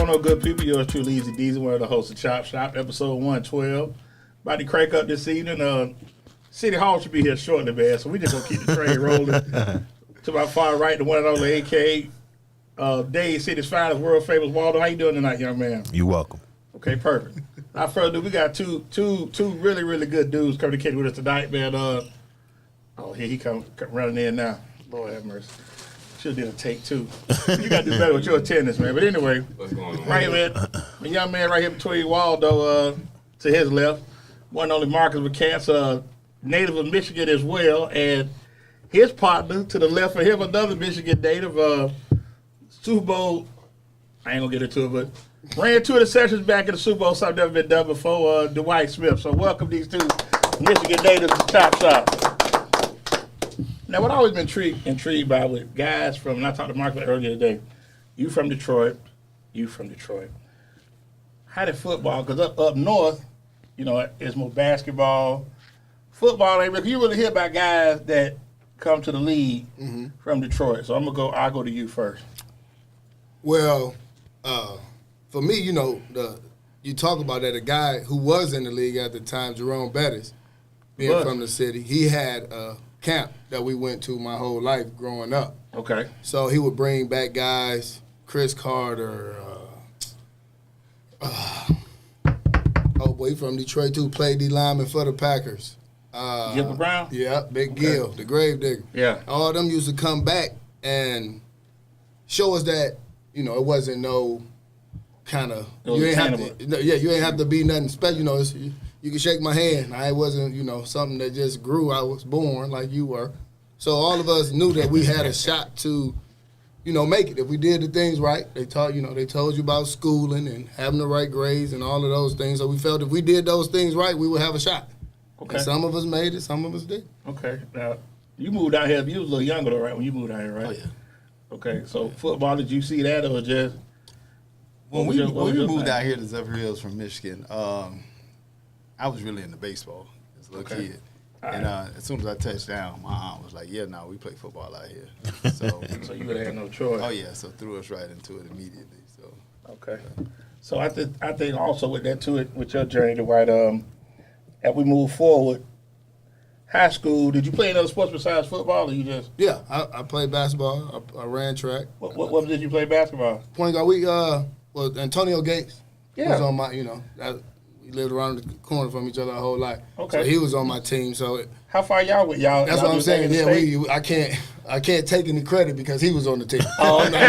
going on, good people? Yours truly, EZDZ, one of the hosts of Chop Shop, episode 112. About to crank up this evening. City Hall should be here shortly, man, so we just going to keep the train rolling. To my far right, the one and only AK, Dade City's finest, world famous Waldo. How you doing tonight, young man? You're welcome. Okay, perfect. Without further ado, we got two really, really good dudes coming to kick with us tonight, man. Here he come running in now. Lord have mercy. Should have did a take two. You got to do better with your attendance, man. But anyway, What's going on? right here, man, a young man right here between Waldo to his left, one and only Marcus McCants, native of Michigan as well, and his partner to the left of him, another Michigan native, Super Bowl. I ain't gonna get into it, but ran two of the sessions back in the Super Bowl, something never been done before. Dwight Smith. So welcome these two Michigan natives to Chop Shop. Now, what I've always been intrigued by with guys from, and I talked to Mark earlier today, you from Detroit. How did football, because up north, you know, it's more basketball. Football ain't really, you really hear about guys that come to the league from Detroit. So I'll go to you first. Well, for me, you know, you talk about that, a guy who was in the league at the time, Jerome Bettis, being from the city, he had a camp that we went to my whole life growing up. Okay. So he would bring back guys, Chris Carter, he from Detroit too, played D lineman for the Packers. Gilbert Brown? Yeah, Big Gil, the grave digger. Yeah. All of them used to come back and show us that, you know, it wasn't no kind of, you ain't have to be nothing special. You know, you can shake my hand. I wasn't, you know, something that just grew. I was born like you were. So all of us knew that we had a shot to, you know, make it. If we did the things right, they told you about schooling and having the right grades and all of those things. So we felt if we did those things right, we would have a shot. Okay. And some of us made it, some of us did. Okay. Now, you moved out here, you was a little younger though, right, when you moved out here, right? Oh, yeah. Okay, so football, did you see that or just? When we moved out here to Zephyr Hills from Michigan, I was really into baseball as a little kid. And as soon as I touched down, my aunt was like, we play football out here. So you would have had no choice. Oh, yeah, so threw us right into it immediately. So Okay. So I think also with that too, with your journey, Dwight, as we move forward, high school, did you play any other sports besides football or you just? Yeah, I played basketball. I ran track. What did you play basketball? Point guard. Antonio Gates was on my, we lived around the corner from each other our whole life. Okay. So he was on my team. So how far y'all with y'all? That's y'all what I'm saying. Yeah, I can't take any credit because he was on the team. Oh, okay.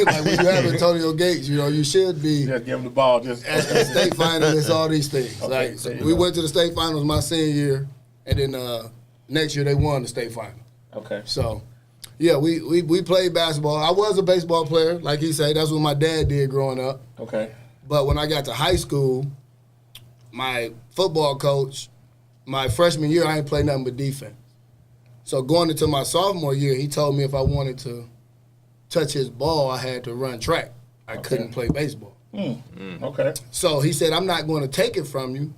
Like when you have Antonio Gates, you know, you should be just give him the ball. Just at the state finalists, all these things. Okay, Like so we went to the state finals my senior year, and then next year they won the state final. Okay. So. Yeah, we played basketball. I was a baseball player, like he said. That's what my dad did growing up. Okay. But when I got to high school, my football coach, my freshman year, I ain't played nothing but defense. So going into my sophomore year, he told me if I wanted to touch his ball, I had to run track. I couldn't play baseball. Okay. So he said, I'm not going to take it from you.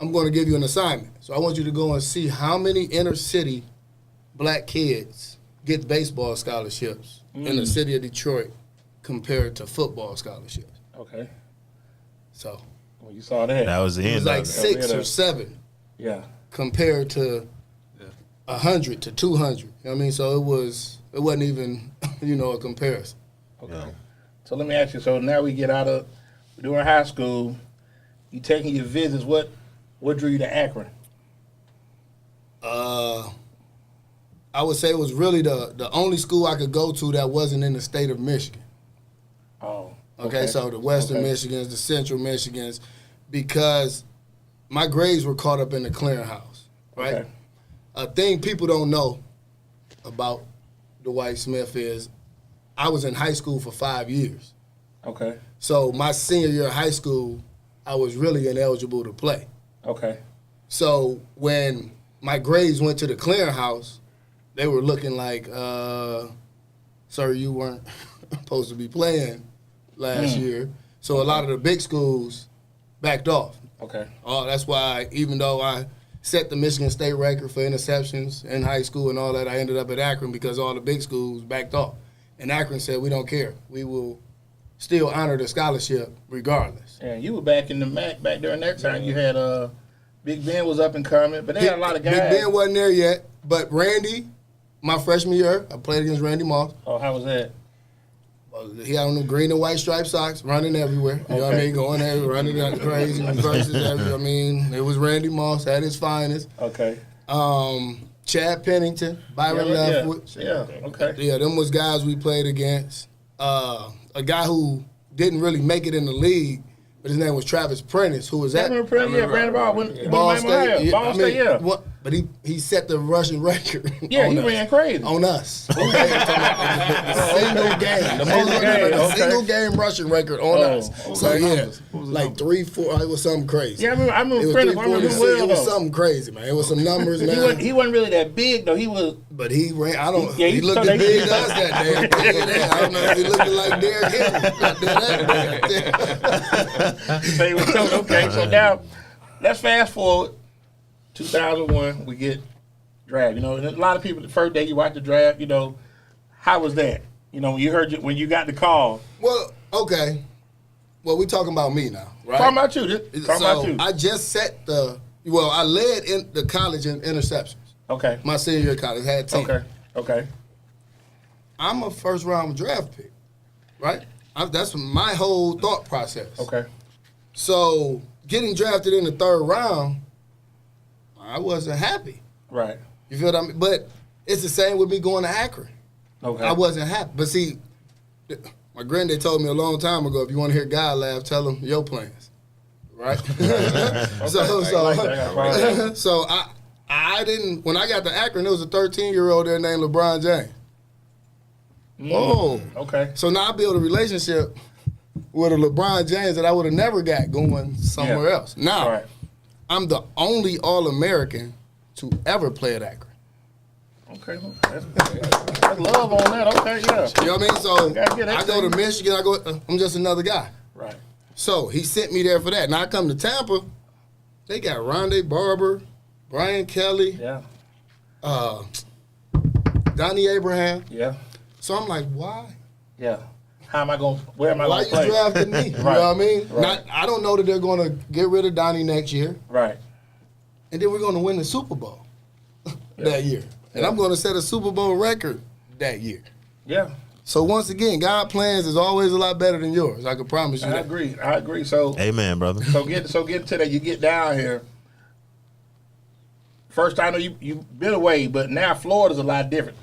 I'm going to give you an assignment. So I want you to go and see how many inner city black kids get baseball scholarships in the city of Detroit compared to football scholarships. Okay. So. Well, you saw that. That was the end. It was like of it. 6 or 7. Yeah. Compared to 100 to 200. You know what I mean? So it wasn't even, a comparison. Okay. Yeah. So let me ask you. So now we get out of during high school. You taking your visits. What drew you to Akron? I would say it was really the only school I could go to that wasn't in the state of Michigan. Oh. Okay, so the Western Michigans, the Central Michigans, because my grades were caught up in the clearinghouse, right? Okay. A thing people don't know about Dwight Smith is I was in high school for 5 years. Okay. So my senior year of high school, I was really ineligible to play. Okay. So when my grades went to the clearinghouse, they were looking like, sir, you weren't supposed to be playing last year. So a lot of the big schools backed off. Okay. That's why even though I set the Michigan State record for interceptions in high school and all that, I ended up at Akron because all the big schools backed off. And Akron said, we don't care. We will still honor the scholarship regardless. Yeah, you were back in the MAC back during that time. You had Big Ben was up and coming, but they had a lot of guys. Big Ben wasn't there yet, but Randy, my freshman year, I played against Randy Moss. Oh, how was that? He had on the green and white striped socks, running everywhere. You know what I mean? Going there, running like crazy, reverses everywhere. I mean, it was Randy Moss at his finest. Okay. Chad Pennington, Byron Leftwich. Yeah, okay. Yeah, them was guys we played against. A guy who didn't really make it in the league, but his name was Travis Prentice, who was at Brandon Ball State. Ball State, yeah. But he set the rushing record. Yeah, he ran crazy. On us. The single game. The single game rushing record on us. Okay. So, yeah, like 3-4. It was something crazy. Yeah, I remember Prentice. It was something crazy, man. It was some numbers, man. He wasn't really that big, though. He was. But he ran. He looked as big as us that day. I don't know if he looked like Derrick Henry. So he was told, okay, so now let's fast forward. 2001, we get draft. You know, and a lot of people, the first day you watch the draft, you know, how was that? You know, when you got the call. Well, okay. Well, we talking about me now, right? Talking about you. About you. I just set I led in the college in interceptions. Okay. My senior year of college had 10. Okay. I'm a first round draft pick, right? That's my whole thought process. Okay. So getting drafted in the third round, I wasn't happy. Right. You feel what I mean? But it's the same with me going to Akron. Okay. I wasn't happy. But see, my granddad told me a long time ago, if you want to hear God laugh, tell him your plans. Right? So I didn't, when I got to Akron, there was a 13-year-old there named LeBron James. Oh. Okay. So now I built a relationship with a LeBron James that I would have never got going somewhere else. Now, right. I'm the only All-American to ever play at Akron. Okay. That's love on that. Okay, yeah. You know what I mean? So I go to Michigan, I'm just another guy. Right. So he sent me there for that. Now I come to Tampa, they got Rondé Barber, Brian Kelly, Donnie Abraham. Yeah. So I'm like, why? Yeah. Where am I going to play? Why you drafting me? You know what I mean? Right. I don't know that they're going to get rid of Donnie next year. Right. And then we're going to win the Super Bowl that year. And I'm going to set a Super Bowl record that year. Yeah. So once again, God's plans is always a lot better than yours. I can promise you that. I agree. So amen, brother. So get to that. You get down here. First, I know you've been away, but now Florida's a lot different.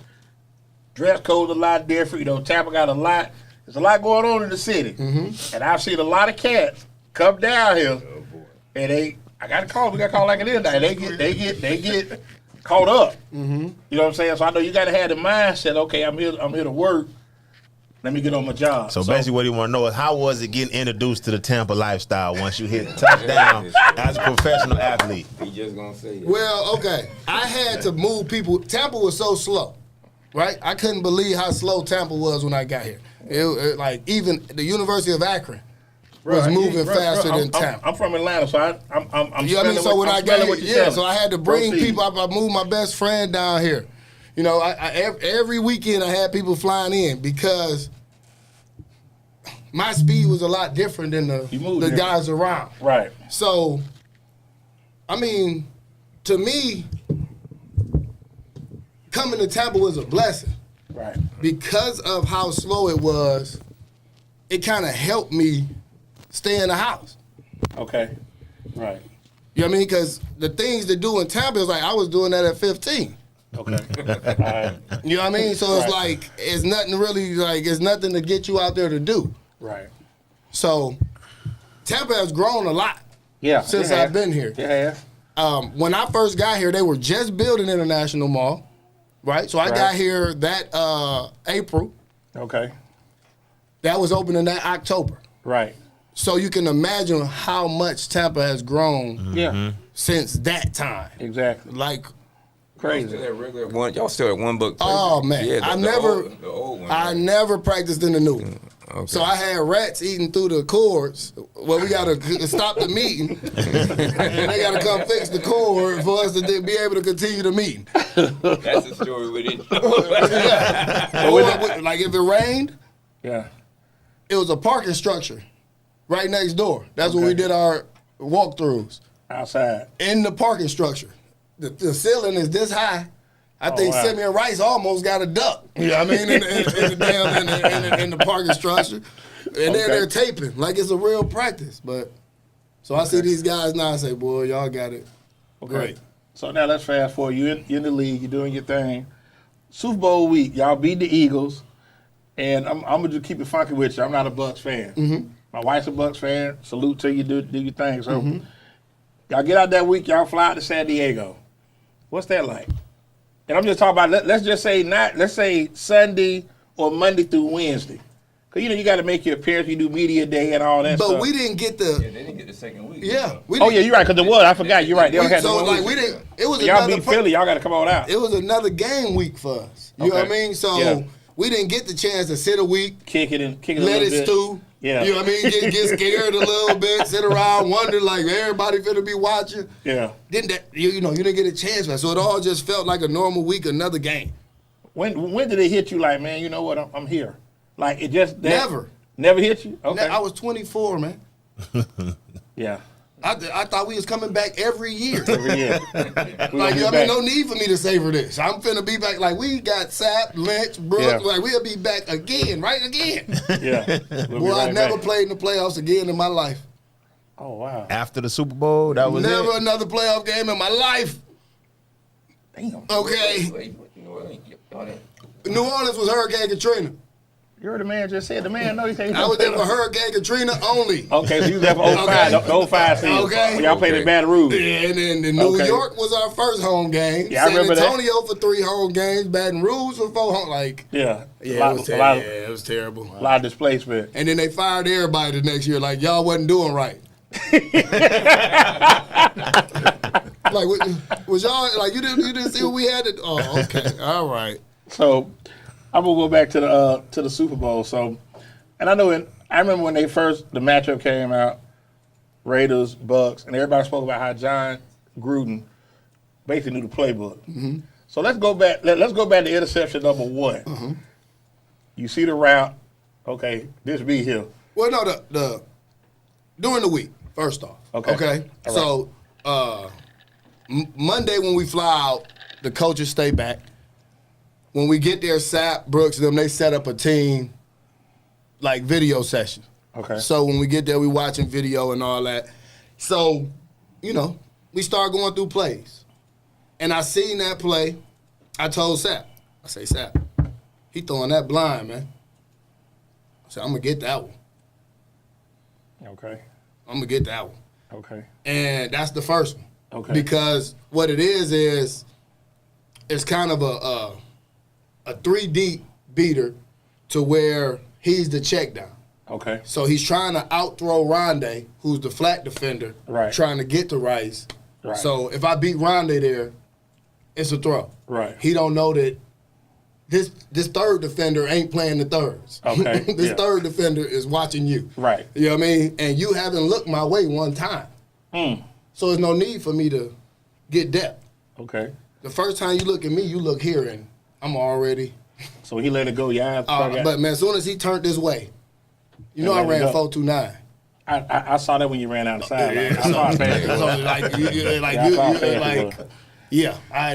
Dress code's a lot different. You know, Tampa got a lot. There's a lot going on in the city, and I've seen a lot of cats come down here, and I got to call. We got to call like it is now. They get caught up. You know what I'm saying? So I know you got to have the mindset. Okay, I'm here to work. Let me get on my job. So basically, what you want to know is how was it getting introduced to the Tampa lifestyle once you hit touchdown as a professional athlete? He just gonna say it. Well, okay, I had to move people. Tampa was so slow, right? I couldn't believe how slow Tampa was when I got here. It like even the University of Akron was moving faster than Tampa. I'm from Atlanta, so I'm you know what I mean? So when I got here, so I had to bring people. I moved my best friend down here. You know, every weekend I had people flying in because my speed was a lot different than the guys around. Right. So, I mean, to me, coming to Tampa was a blessing. Right. Because of how slow it was, it kind of helped me stay in the house. Okay. Right. You know what I mean? Because the things to do in Tampa is like I was doing that at 15. Okay. Right. You know what I mean? So it's like it's nothing really it's nothing to get you out there to do. Right. So Tampa has grown a lot. Yeah. Since I've been here. Yeah. When I first got here, they were just building International Mall. Right? So I got here that April. Okay. That was opening that October. Right. So you can imagine how much Tampa has grown since that time. Exactly. Like crazy. Y'all still at one book. Oh man. Yeah, I the old one. never practiced in the new one. Okay. So I had rats eating through the cords. Well, we got to stop the meeting. And they got to come fix the cord for us to be able to continue the meeting. That's the story with it. Yeah. Like if it rained, it was a parking structure right next door. That's where we did our walkthroughs. Outside. In the parking structure. The ceiling is this high. I think Simeon Rice almost got a duck. You know what I mean? In the parking structure. And then they're taping like it's a real practice. But so I see these guys now and say, boy, y'all got it. Okay. Great. So now let's fast forward. You're in the league. You're doing your thing. Super Bowl week. Y'all beat the Eagles. And I'm going to just keep it funky with you. I'm not a Bucs fan. Mm-hmm. My wife's a Bucs fan. Salute to you. Do your thing. So y'all get out that week. Y'all fly out to San Diego. What's that like? And I'm just talking about, let's just say let's say Sunday or Monday through Wednesday. Because, you got to make your appearance. You do media day and all that stuff. But we didn't get the... Yeah, they didn't get the second week. Yeah. You're right, because it was. I forgot. You're right. They only had So, the 1 like, week. we didn't... It was Y'all another... beat Philly. Y'all got to come on out. It was another game week for us. You know what I mean? So, we didn't get the chance to sit a week. Kick it a Let little it bit. stew. Yeah. You know what I mean? Get scared a little bit, sit around, wonder like everybody finna be watching. Yeah. Didn't that you didn't get a chance for that. So it all just felt like a normal week, another game. When did it hit you like, man, you know what, I'm here? Like it just Never. Never hit you? Okay. I was 24, man. Yeah. I thought we was coming back every year. Every year. Like, no need for me to savor this. I'm finna be back. Like, we got Sapp, Lynch, Brooks. Like, we'll be back again, right again. Yeah. Well, I never played in the playoffs again in my life. Oh, wow. After the Super Bowl, that was Never it. another playoff game in my life. Damn. Okay. Wait, New Orleans was Hurricane Katrina. You heard the man just said. The man know he said. I was there for Hurricane Katrina only. Okay, so you was there for 05, the 05 season. Okay. So y'all played in Baton Rouge. Yeah, and then New York was our first home game. Yeah, I remember that. San Antonio for 3 home games. Baton Rouge for 4 home. Like, Yeah. it was terrible. A lot of displacement. And then they fired everybody the next year. Like, y'all wasn't doing right. Like, was y'all like you didn't see what we had to? Oh, okay, all right. So I'm gonna go back to the Super Bowl. So, and I remember when the matchup came out, Raiders, Bucs, and everybody spoke about how John Gruden basically knew the playbook. Mm-hmm. So let's go back. Let's go back to interception number 1. Mm-hmm. You see the route. Okay, this be here. Well, no, the during the week. First off, Okay. So Monday when we fly out, the coaches stay back. When we get there, Sapp, Brooks, they set up a team like video session. Okay. So when we get there, we watching video and all that. So, we start going through plays. And I seen that play. I told Sapp, Sapp, he throwing that blind, man. I said, I'm going to get that one. Okay. I'm going to get that one. Okay. And that's the first one. Okay. Because what it is it's kind of a 3-deep beater to where he's the check down. Okay. So he's trying to out-throw Rondé, who's the flat defender, Right. trying to get to Rice. Right. So if I beat Rondé there, it's a throw. Right. He don't know that this third defender ain't playing the thirds. Okay, This yeah. third defender is watching you. Right. You know what I mean? And you haven't looked my way one time. So there's no need for me to get depth. Okay. The first time you look at me, you look here, and I'm already. So he let it go. Yeah. But man, as soon as he turned this way, I ran 4.29. I saw that when you ran out the side. I saw it fast.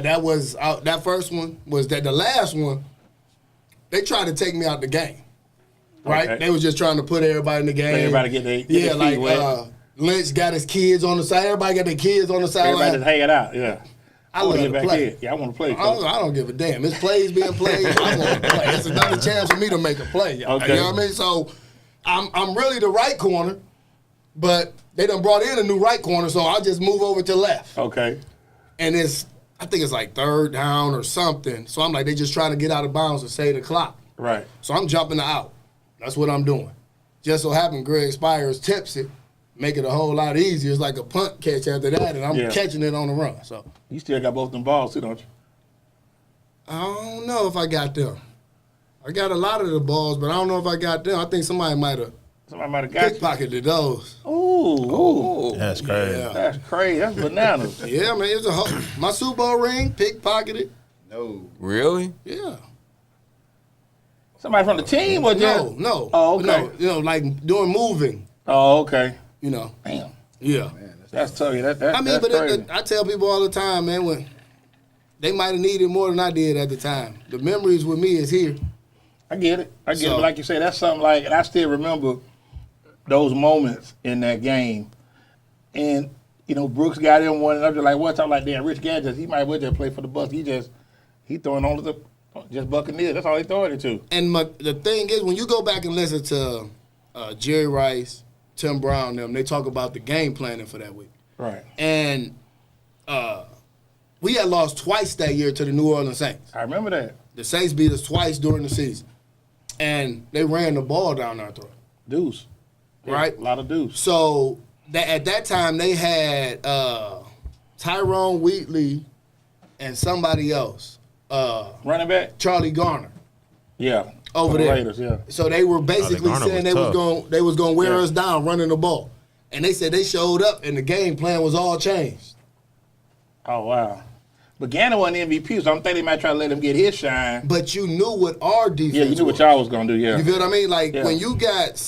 That was that first one was that the last one. They tried to take me out the game, right? Okay. They was just trying to put everybody in the game. Everybody get their feet wet. Lynch got his kids on the side. Everybody got their kids on the Everybody sideline. just hanging out. Yeah. I love get to back play. in. Yeah, I want to play. I don't give a damn. It's plays being played. I want to play. It's another chance for me to make a play. Okay. You know what I mean? So I'm really the right corner, but they done brought in a new right corner, so I'll just move over to left. Okay. And I think it's like 3rd down or something. So I'm like, they just trying to get out of bounds and save the clock. Right. So I'm jumping out. That's what I'm doing. Just so happened Greg Spires tips it, make it a whole lot easier. It's like a punt catch after that, and I'm catching it on the run. So You still got both them balls too, don't you? I don't know if I got them. I got a lot of the balls, but I don't know if I got them. I think somebody might have got you. pickpocketed those. Ooh. That's crazy. Yeah. That's crazy. That's bananas. Yeah, man. It was my Super Bowl ring, pickpocketed. No. Really? Yeah. Somebody from the team or just? No. Oh, okay. No, like doing moving. Oh, okay. You know. Damn. Yeah. That's tough. That's I mean, that's but crazy. I tell people all the time, man, when they might have needed more than I did at the time. The memories with me is here. I get it. But So- like you say, that's something like, and I still remember those moments in that game. And, Brooks got in one, and I'm just like, what's up? Like, damn, Rich Gadgets, he might well just play for the Bucs. He throwing on to just Buccaneers. That's all he throwing it to. And the thing is, when you go back and listen to Jerry Rice, Tim Brown, them, they talk about the game planning for that week. Right. And we had lost twice that year to the New Orleans Saints. I remember that. The Saints beat us twice during the season. And they ran the ball down our throat. Deuce. Right? A lot of deuce. So at that time, they had Tyrone Wheatley and somebody else. Running back? Charlie Garner. Yeah. Over For the there. Raiders, yeah. So they were basically Garner saying was they was going to wear Yeah. us down running the ball. And they said they showed up and the game plan was all changed. Oh, wow. But Gannon wasn't MVP, so I'm thinking they might try to let him get his shine. But you knew what our defense Yeah, you knew what was. y'all was going to do, yeah. You feel what I mean? Like Yeah. when you got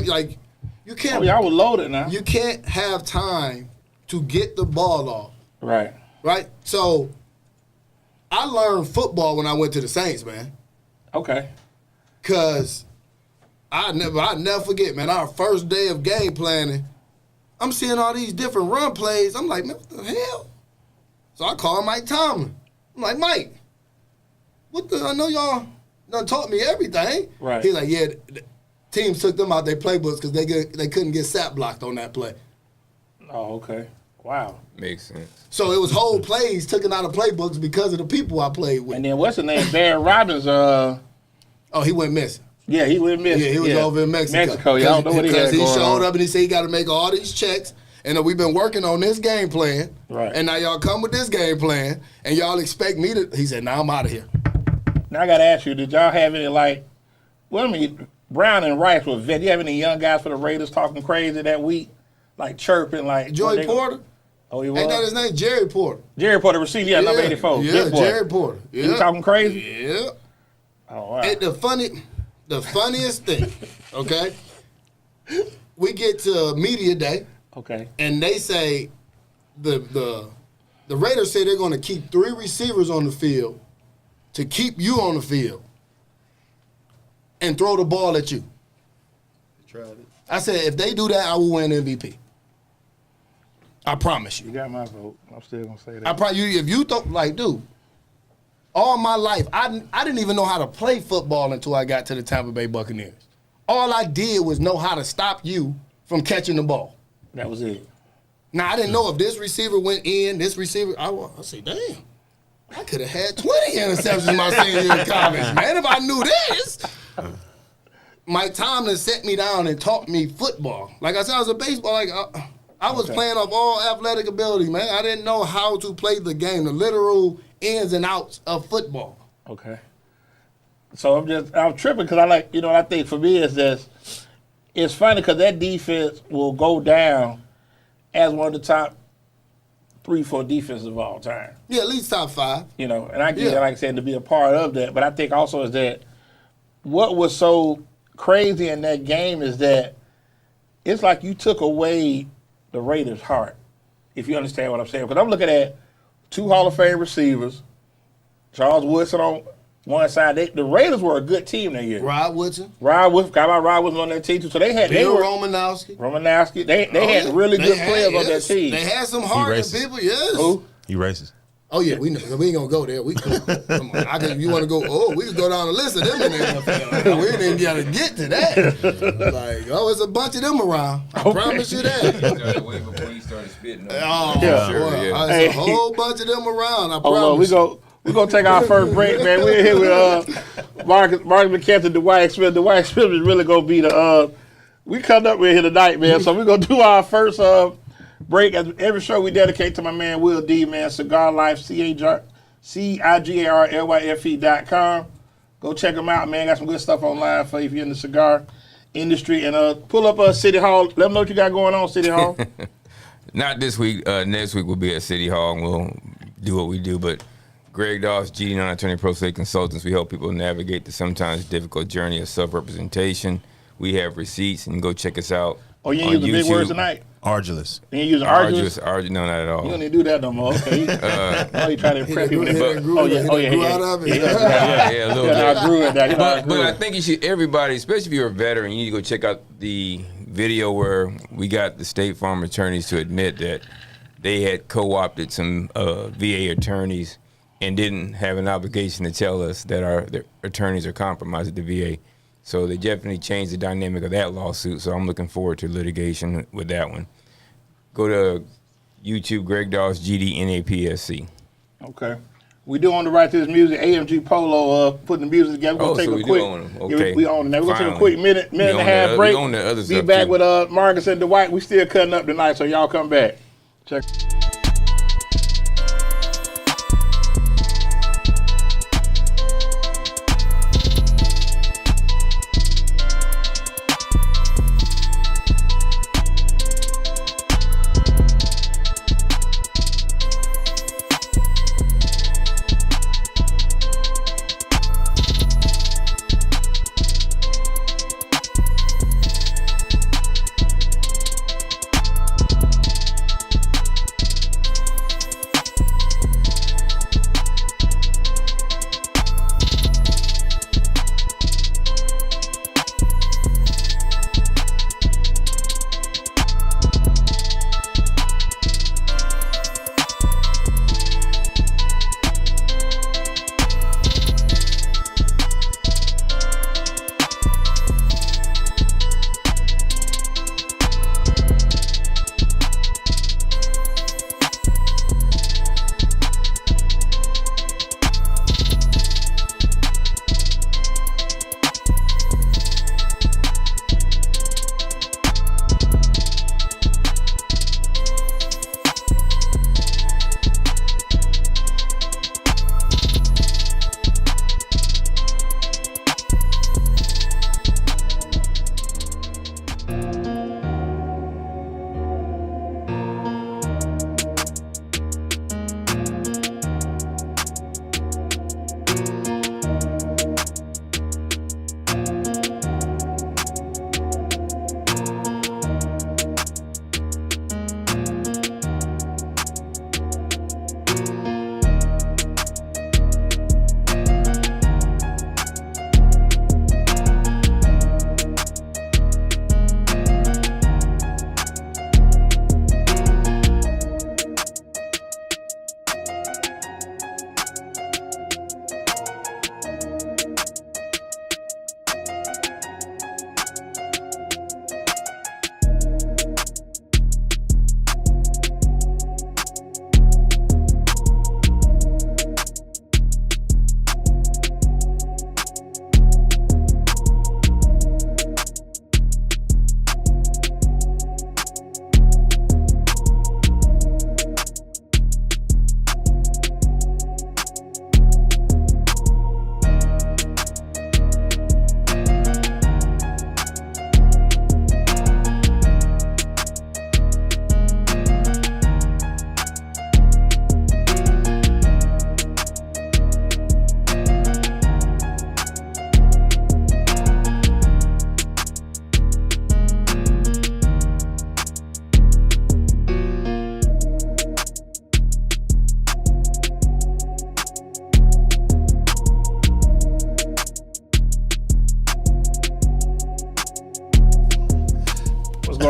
like you can't Oh, y'all was loaded now. you can't have time to get the ball off. Right. Right? So I learned football when I went to the Saints, man. Okay. Cause I never forget, man, our first day of game planning, I'm seeing all these different run plays. I'm like, man, what the hell? So I called Mike Tomlin. I'm like, Mike, I know y'all done taught me everything. Right. He's like, yeah, the teams took them out their playbooks because they couldn't get sap blocked on that play. Oh, okay. Wow. Makes sense. So it was whole plays taken out of playbooks because of the people I played with. And then what's his name? Barry Robbins. Oh, he went missing. Yeah, he went missing. Yeah, he was over in Mexico. Mexico, yeah, I don't know what he had Because he going showed on. up and he said he got to make all these checks. And we've been working on this game plan. Right. And now y'all come with this game plan. And y'all expect me to. He said, nah, I'm out of here. Now I got to ask you, did y'all have any, Brown and Rice was vet. You have any young guys for the Raiders talking crazy that week? Like chirping, like. Joey Porter? Oh, he was? Ain't that his name? Jerry Porter. Jerry Porter, receiver, yeah, number 84. Yeah, Big boy. Jerry Porter. Yeah. He talking crazy? Yeah. Oh, wow. And the funniest thing, okay? We get to media day. Okay. And they say the Raiders say they're going to keep 3 receivers on the field to keep you on the field and throw the ball at you. Tried it. I said, if they do that, I will win MVP. I promise You you. got my vote. I'm still going to say that. I promise you, if you thought, like, dude, all my life, I didn't even know how to play football until I got to the Tampa Bay Buccaneers. All I did was know how to stop you from catching the ball. That was it. Now, I didn't know if this receiver went in, this receiver, I say, damn, I could have had 20 interceptions my senior year in college, man, if I knew this. Mike Tomlin set me down and taught me football. Like I said, I was a baseball, I was playing off all athletic ability, man. I didn't know how to play the game, the literal ins and outs of football. Okay. So I'm tripping because I think for me it's funny because that defense will go down as one of the top 3-4 defenses of all time. Yeah, at least top 5. And I get it, Yeah. like I said, to be a part of that. But I think also is that what was so crazy in that game is that it's like you took away the Raiders' heart, if you understand what I'm saying. Because I'm looking at 2 Hall of Fame receivers, Charles Woodson on one side. The Raiders were a good team that year. Rod Woodson. Rod Woodson on that team too. So they Bill were Romanowski. They had really good players on that team. They had some heart in racist. people, yes. Who? You racist. Oh, yeah, we ain't going to go there. Come on. You want to go, we could go down the list of them in the NFL. We didn't got to get to that. Like, it's a bunch of them around. I promise you that. Started way before you started spitting. Oh, Yeah. sure, yeah. There's a whole bunch of them around. I Oh, promise you. we're going to take our first break, man. We're here with Marcus McCants and Dwight Smith. Dwight Smith is really going to be we come up with here tonight, man. So we're going to do our first break. As every show we dedicate to my man Will D, man. Cigar Life, CIGARLYFE.com. Go check them out, man. Got some good stuff online for you if you're in the cigar industry. And pull up City Hall. Let them know what you got going on, City Hall. Not this week. Next week we'll be at City Hall and we'll do what we do. But Greg Doss, GD non-attorney pro se consultants. We help people navigate the sometimes difficult journey of self-representation. We have receipts, and go check us out. Oh, you ain't using big words tonight? Arduous. You ain't using arduous? No, not at all. You don't need to do that no more. Okay. You trying to impress people. Yeah, a little bit. But I think you should, everybody, especially if you're a veteran, you need to go check out the video where we got the State Farm attorneys to admit that they had co-opted some VA attorneys and didn't have an obligation to tell us that their attorneys are compromised at the VA. So they definitely changed the dynamic of that lawsuit. So I'm looking forward to litigation with that one. Go to YouTube, Greg Doss, GD, NAPSC. Okay. We do own the right to this music. AMG Polo putting the music together. We're going to take a quick. Okay. We own it. Now we're going to take a quick minute and a half break. We own the other Be stuff back too. with Marcus and Dwight. We still cutting up tonight, so y'all come back. Check.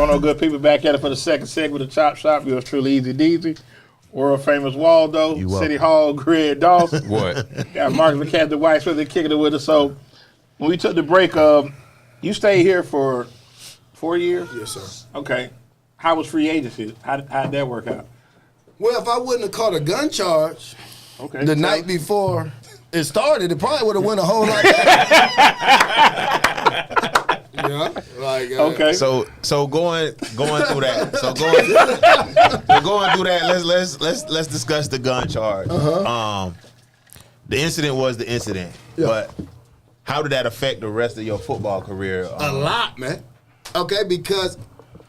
going on, good people? Back at it for the second segment of Chop Shop. Yours truly, EZDZ. World famous Waldo, City Hall, Greg Doss. What? Got Marcus McCants, Dwight Smith, kicking it with us. So when we took the break, you stayed here for 4 years? Yes, sir. Okay. How was free agency? How'd that work out? Well, if I wouldn't have caught a gun charge the night before it started, it probably would have went a whole lot better. Yeah, like okay. So going through that. So going through that. Let's discuss the gun charge. Uh-huh. The incident was the incident, Yeah. but How did that affect the rest of your football career? A lot, man. Okay, because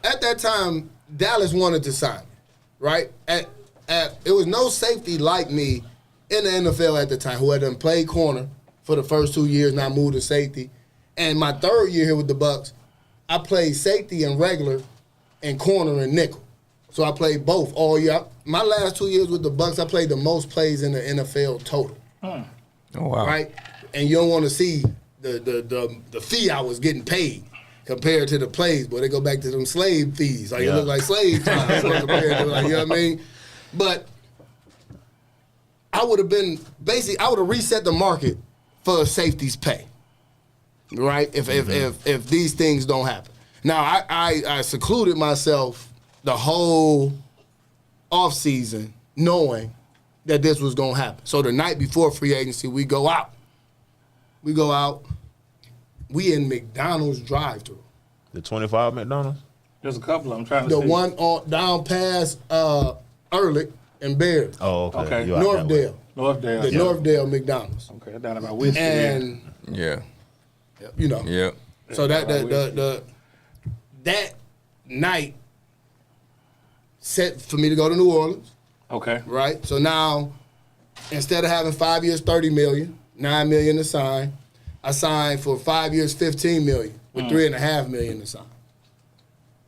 at that time, Dallas wanted to sign me, right? It was no safety like me in the NFL at the time who had done played corner for the first 2 years, now moved to safety. And my third year here with the Bucs, I played safety and regular and corner and nickel. So I played both all year. My last 2 years with the Bucs, I played the most plays in the NFL total. Oh, wow. Right? And you don't want to see the fee I was getting paid compared to the plays, but they go back to them slave fees. Like, it look like slave time. Compared to, like, you know what I mean? But I would have been, basically, I would have reset the market for a safety's pay, right? If these things don't happen. Now, I secluded myself the whole offseason knowing that this was going to happen. So the night before free agency, we go out. We in McDonald's drive-thru. The 25 McDonald's? There's a couple of them trying to The see. one on down past Ehrlich and Bears. Oh, okay. Okay. You out that way. Northdale. The Northdale McDonald's. Okay, down about Whiskey. And, Yeah. you know. Yeah. So that night set for me to go to New Orleans, Okay. right? So now, instead of having 5 years, $30 million, $9 million to sign, I signed for 5 years, $15 million with $3.5 million to sign.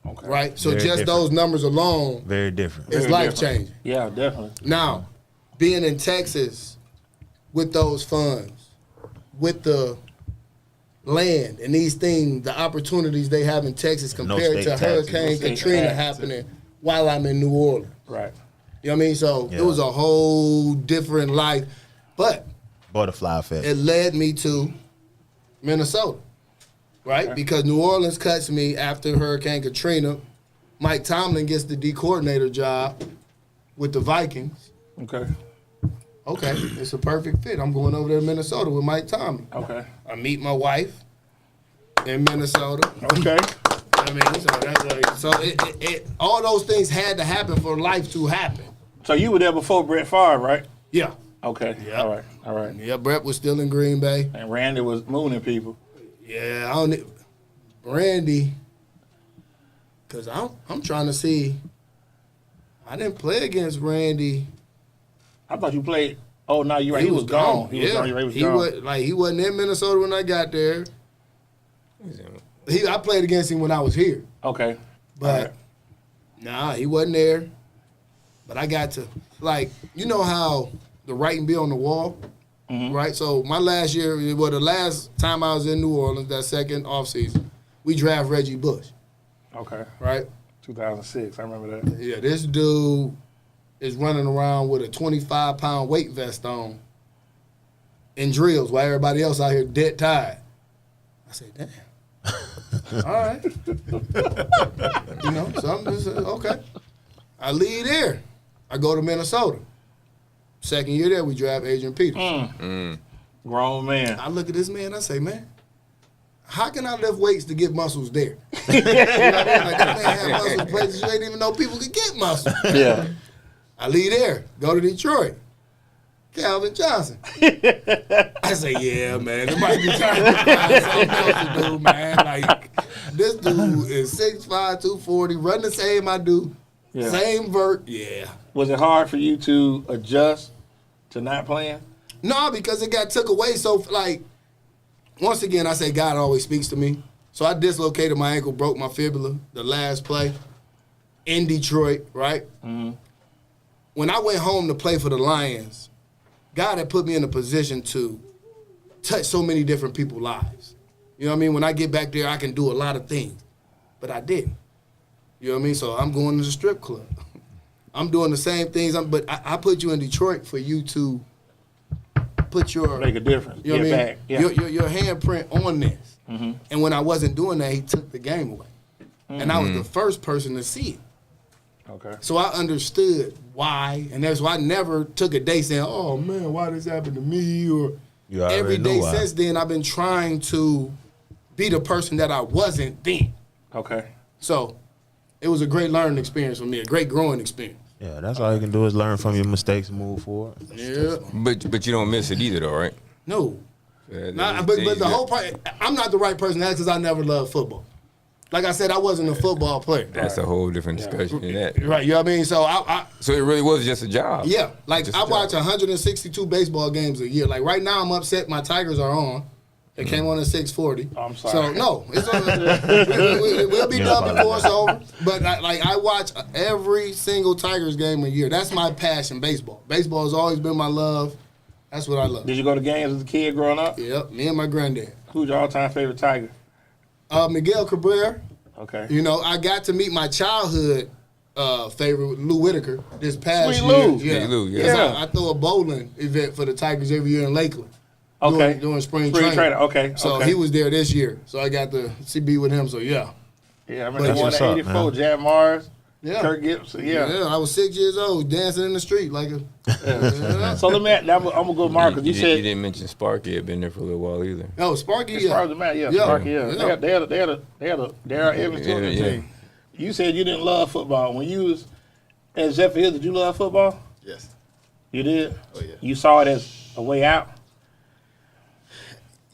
Okay. Right? So Very just different. those numbers alone Very different. is Very life different. changing. Yeah, definitely. Now, being in Texas with those funds, with the land and these things, the opportunities they have in Texas No compared state to taxes. Hurricane No state Katrina taxes. happening while I'm in New Orleans. Right. You know what I mean? So Yeah. it was a whole different life. But Butterfly effect. it led me to Minnesota, right? Okay. Because New Orleans cuts me after Hurricane Katrina. Mike Tomlin gets the D coordinator job with the Vikings. Okay. Okay, it's a perfect fit. I'm going over there to Minnesota with Mike Tomlin. Okay. I meet my wife in Minnesota. Okay. I mean, so that's like, so it all those things had to happen for life to happen. So you were there before Brett Favre, right? Yeah. Okay. Yeah. All right. All right. Yeah, Brett was still in Green Bay. And Randy was mooning people. Yeah, I don't. Randy, because I'm trying to see. I didn't play against Randy. I thought you played. Oh no, you're right. He was gone. He was yeah, gone. He was he gone. was like he wasn't in Minnesota when I got there. I played against him when I was here, Okay. but All right. nah, he wasn't there. But I got to you know how the writing be on the wall, right? So my last year, the last time I was in New Orleans, that second offseason, we draft Reggie Bush, Okay. right? 2006. I remember that. Yeah, this dude is running around with a 25-pound weight vest on in drills while everybody else out here dead tired. I said, damn. All right. You know, so I'm just, okay. I leave there. I go to Minnesota. Second year there, we draft Adrian Peters. Grown man. I look at this man, I say, man, how can I lift weights to get muscles there? You know what I mean? Like, that man had muscle places you ain't even know people could get muscle. Yeah. I leave there, go to Detroit. Calvin Johnson. I say, yeah, man, it might be time to find something else to do, man. Like, this dude is 6'5", 240, run the same I do, Yeah. same vert. Yeah. Was it hard for you to adjust to not playing? No, because it got took away. So, like, once again, I say God always speaks to me. So I dislocated my ankle, broke my fibula the last play in Detroit, right? Mm-hmm. When I went home to play for the Lions, God had put me in a position to touch so many different people's lives. You know what I mean? When I get back there, I can do a lot of things. But I didn't. You know what I mean? So I'm going to the strip club. I'm doing the same things. But I put you in Detroit for you to put your Make a difference. you know Get what I mean? back. Yeah. Your handprint on this. Mm-hmm. And when I wasn't doing that, he took the game away. And I was the first person to see it. Okay. So I understood why, and that's why I never took a day saying, oh, man, why this happened to me? Or You already every knew day why. since then, I've been trying to be the person that I wasn't then. Okay. So it was a great learning experience for me, a great growing experience. Yeah, that's all you can do is learn from your mistakes and move forward. Yeah. But you don't miss it either, though, right? No. But the whole part, I'm not the right person to ask because I never loved football. Like I said, I wasn't a football player. That's a whole different discussion than that. Right, you know what I mean? So So it really was just a job. Yeah, like I watch 162 baseball games a year. Like right now, I'm upset my Tigers are on. They came on at 6:40. I'm sorry. So no, it's we'll be done before it's over. But I watch every single Tigers game a year. That's my passion, baseball. Baseball has always been my love. That's what I love. Did you go to games as a kid growing up? Yep, me and my granddad. Who's your all-time favorite Tiger? Miguel Cabrera. Okay. You know, I got to meet my childhood favorite, Lou Whitaker, this past Sweet year. Lou. Yeah. Sweet Lou, yeah. 'Cause I throw a bowling event for the Tigers every year in Lakeland. Okay. Doing spring Training. training. Okay. So okay. he was there this year. So I got to be with him. So yeah. Yeah, I remember But the one what's at up, 84, man? Jad Mars, Yeah. Kirk Gibson. Yeah. I was 6 years old, dancing in the street like a. Yeah. So let me. I'm gonna go, Marcus. You you said didn't mention Sparky had been there for a little while either. No, Sparky. as far as the man, yeah, Yeah. Sparky, yeah. Yeah. They had a Daryl Evans Yeah, yeah, yeah. team. You said you didn't love football when you was at Zephyr Hill. Did you love football? Yes. You did. Oh yeah. You saw it as a way out.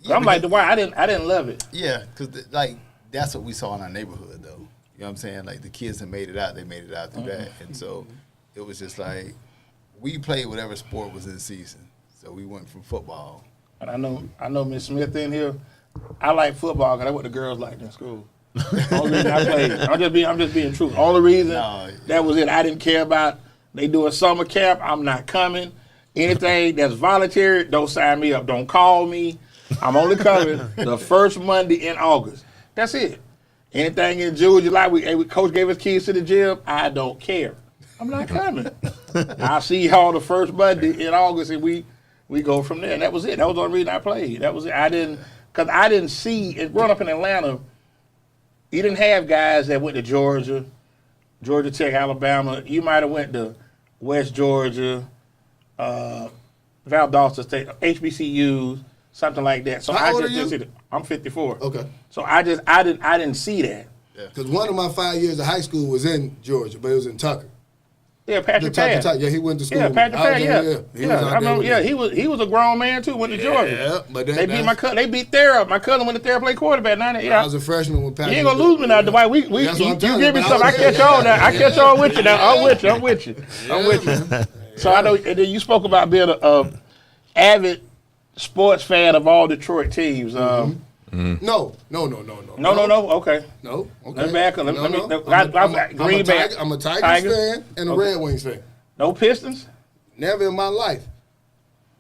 Yeah, I'm like because- Dwight. I didn't love it. Yeah, because like that's what we saw in our neighborhood, though. You know what I'm saying? Like the kids that made it out, they made it out through that, and so it was just like we played whatever sport was in season. So we went from football. And I know Miss Smith in here. I like football because that's what the girls liked in school. Only reason I played. I'm just being true. Only reason No. that was it. I didn't care about they do a summer camp. I'm not coming. Anything that's voluntary, don't sign me up. Don't call me. I'm only coming the first Monday in August. That's it. Anything in June, July, coach gave us keys to the gym. I don't care. I'm not coming. I'll see y'all the first Monday in August, and we go from there. And that was it. That was the only reason I played. That was it. I didn't see, and growing up in Atlanta, you didn't have guys that went to Georgia Tech, Alabama. You might have went to West Georgia, Valdosta State, HBCUs, something like that. So How I old just are you? didn't see that. I'm 54. Okay. So I didn't see that. Because one of my 5 years of high school was in Georgia, but it was in Tucker. Yeah, Patrick Pan. Yeah, he went to school. Yeah, with me. Patrick I was Pan. there, Yeah, He was out I there remember. with Yeah, me. he was a grown man too. Went to Georgia. Yeah, but They beat my cousin. They beat Daryl. My cousin went to Daryl play quarterback. Yeah, I was a freshman with Patrick. you ain't gonna lose me now, Dwight. That's what I'm You telling give me you, something. I catch on now. I catch on with you now. I'm with you. So I know. And then you spoke about being a avid sports fan of all Detroit teams. No. Okay. No. Okay. Let me back up. I'm Green Bay. I'm a Tigers Tiger. fan and a Red Wings fan. No Pistons. Never in my life.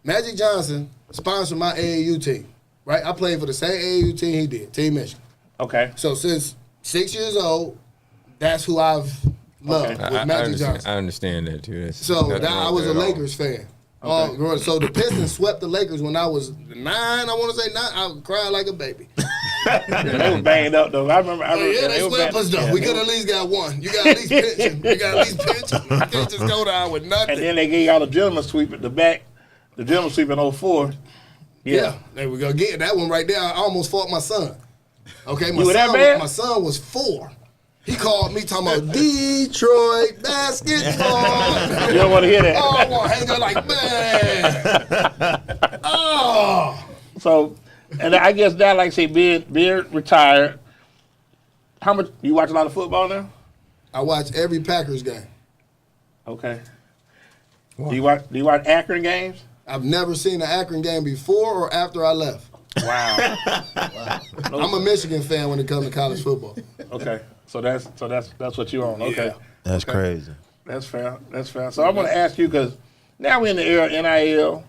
Magic Johnson sponsored my AAU team, right? I played for the same AAU team he did, Team Michigan. Okay. So since 6 years old, that's who I've loved Okay. with Magic Johnson. I understand that too. That's So nothing I wrong was with a that at all. Lakers fan. So the Pistons swept the Lakers when I was 9. I want to say 9. I cried like a baby. They were banged up though. I remember. Yeah, they were swept banged- us though. Yeah, We they could were- at least got one. You got at least pension. You got at least pension. You can't just go down with nothing. And then they gave y'all the gentleman sweep at the back. The gentleman sweep in 04. Yeah, there we go. Get that one right there. I almost fought my son. Okay, You were that bad? my son was 4. He called me talking about Detroit basketball. You don't want to hear that. Oh, I want to hang up like, man. Oh. So, and I guess that, like I say, being retired. How much you watch a lot of football now? I watch every Packers game. Okay. Do you watch Akron games? I've never seen an Akron game before or after I left. Wow. I'm a Michigan fan when it comes to college football. Okay. So that's what you're on. Okay. Yeah. That's crazy. That's fair. That's fair. So I'm going to ask you because now we're in the era of NIL.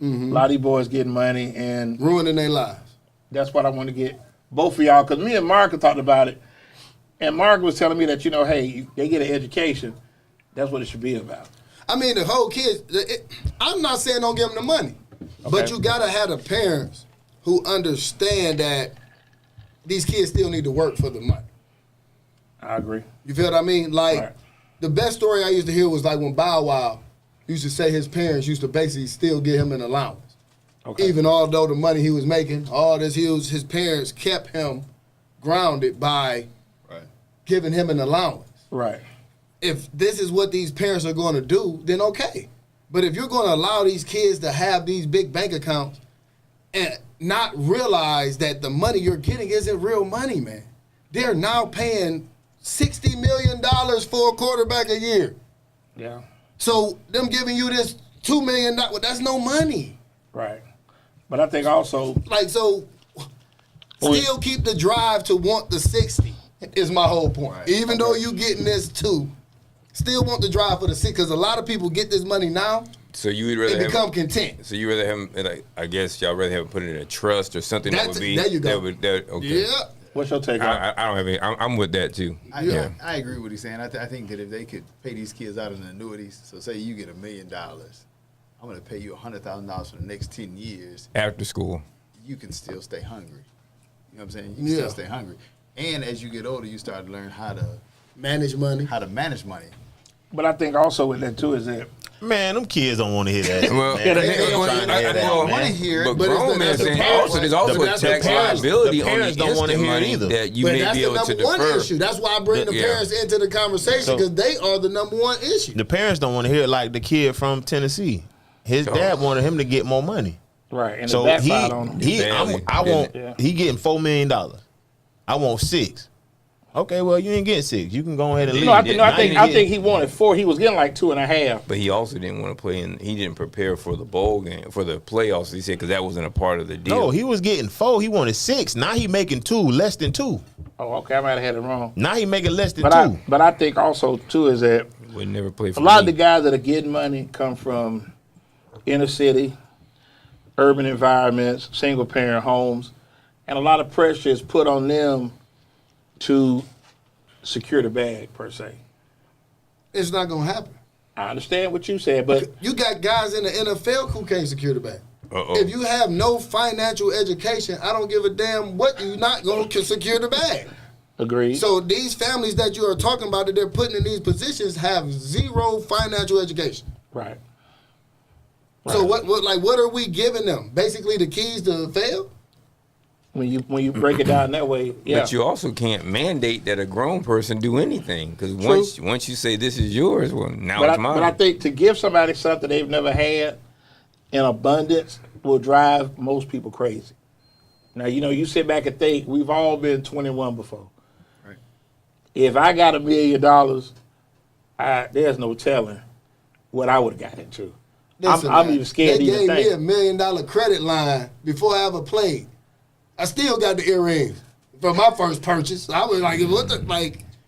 A lot of these boys getting money, and Ruining their lives. that's what I want to get both of y'all. Because me and Mark talked about it, and Mark was telling me that hey, they get an education. That's what it should be about. I mean, the whole kids, I'm not saying don't give them the money. But Okay. you got to have the parents who understand that these kids still need to work for the money. I agree. You feel what I mean? Like, Right. the best story I used to hear was like when Bow Wow used to say his parents used to basically still give him an allowance. Okay. Even although the money he was making, all this, his parents kept him grounded by Right. giving him an allowance. Right. If this is what these parents are going to do, then okay. But if you're going to allow these kids to have these big bank accounts, and not realize that the money you're getting isn't real money, man. They're now paying $60 million for a quarterback a year. Yeah. So them giving you this $2 million, that's no money. Right. But I think also, Like, so still keep the drive to want the 60 is my whole point. Right. Even though you getting this too, still want the drive for the 60 because a lot of people get this money now So you would rather and have, become content. so you rather have, like, I guess y'all rather have put it in a trust or something that would be. There you go. Okay. Yeah. what's your take on it? I don't have any. I'm with that too. I agree with what he's saying. I think that if they could pay these kids out in annuities, so say you get $1 million, I'm going to pay you $100,000 for the next 10 years. After school. You can still stay hungry. You know what I'm saying? You can still stay hungry. And as you get older, you start to learn how to Manage money. manage money. But I think also with that too is that Man, them kids don't want to hear that. Well, man. They they- ain't trying to hear that, well, man. want to hear But it. But it's grown the- men that's the saying parents- also there's also that's a the tax parents- liability the on parents the don't wanna instant hear it money either. that you But may that's be the able to number one defer. issue. That's why I bring the Yeah. parents into the conversation So- because they are the number one issue. The parents don't want to hear it like the kid from Tennessee. His dad wanted him to get more money. right, and So the backfire on them. I want, Yeah. he getting $4 million. I want 6. Okay, well, you ain't getting 6. You can go ahead and leave. No, I Now think he wanted 4. He was getting like 2.5. But he also didn't want to play in. He didn't prepare for the bowl game, for the playoffs. He said because that wasn't a part of the deal. No, he was getting 4. He wanted 6. Now he making 2, less than 2. Oh, okay, I might have had it wrong. Now he making less than But 2. but I think also too is that would never play for a lot of me. the guys that are getting money come from inner city, urban environments, single parent homes, and a lot of pressure is put on them to secure the bag per se. It's not going to happen. I understand what you said, but You got guys in the NFL who can't secure the bag. Uh-oh. If you have no financial education, I don't give a damn what you're not going to secure the bag. agreed. So these families that you are talking about that they're putting in these positions have zero financial education. right. So what are we giving them? Basically the keys to fail? When you break it down that way, yeah. But you also can't mandate that a grown person do anything because once you say this is yours, well now But it's I, mine. but I think to give somebody something they've never had in abundance will drive most people crazy. Now, you sit back and think, we've all been 21 before. Right. If I got $1 million, there's no telling what I would have got into. Listen, I'm man, even scared they to even gave me think. $1 million credit line before I ever played. I still got the earrings from my first purchase. I was like,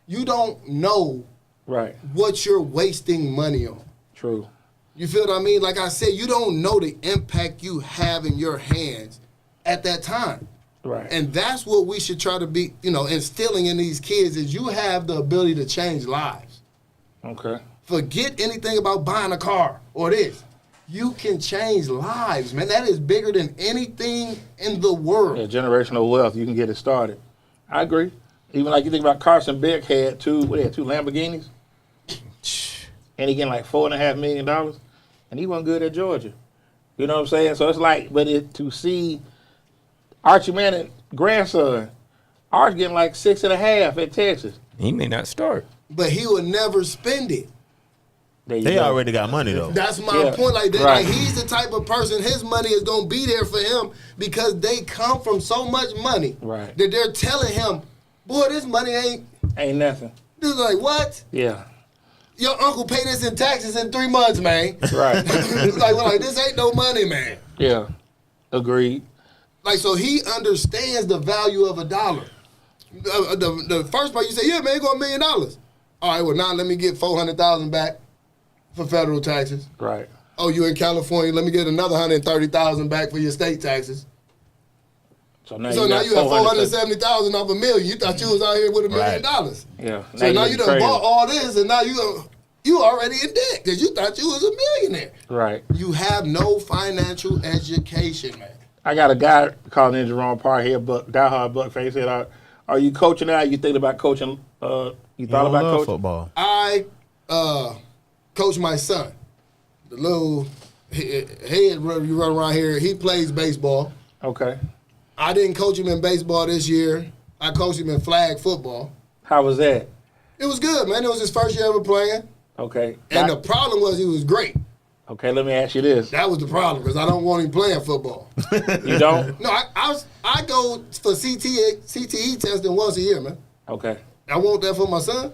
you don't know Right. what you're wasting money on. True. You feel what I mean? Like I said, you don't know the impact you have in your hands at that time. Right. And that's what we should try to be, instilling in these kids is you have the ability to change lives. Okay. Forget anything about buying a car or this. You can change lives, man. That is bigger than anything in the world. Yeah, generational wealth, you can get it started. I agree. Even like you think about Carson Beck had two Lamborghinis, and he getting like $4.5 million, and he wasn't good at Georgia. You know what I'm saying? So it's like, to see Archie Manning grandson, Archie getting like 6.5 at Texas. he may not start. But he would never spend it. There you They go. already got money, though. That's my Yeah, point. Like right. he's the type of person, his money is going to be there for him because they come from so much money Right. that they're telling him, boy, this money Ain't nothing. this is like, what? Yeah. Your uncle paid this in taxes in 3 months, man. Right. like, this ain't no money, man. Yeah. Agreed. Like, so he understands the value of a dollar. The first part you say, yeah, man, you got $1 million. All right, well, now let me get $400,000 back for federal taxes. Right. Oh, you in California, let me get another $130,000 back for your state taxes. So now So now you have got $470,000 off $1 million. You thought you was out here with $1 million. Yeah. So now you done crazy. bought all this, and now you already in debt because you thought you was a millionaire. Right. You have no financial education, man. I got a guy calling in Jerome Park here, diehard Buck fan. He said, "Are you coaching now? You thinking about coaching? You thought about love coaching?" football. I coach my son. The little head you run around here, he plays baseball. Okay. I didn't coach him in baseball this year. I coached him in flag football. How was that? It was good, man. It was his first year ever playing. Okay. And the problem was he was great. Okay, let me ask you this. That was the problem because I don't want him playing football. You don't? No, I go for CTE testing once a year, man. Okay. I want that for my son.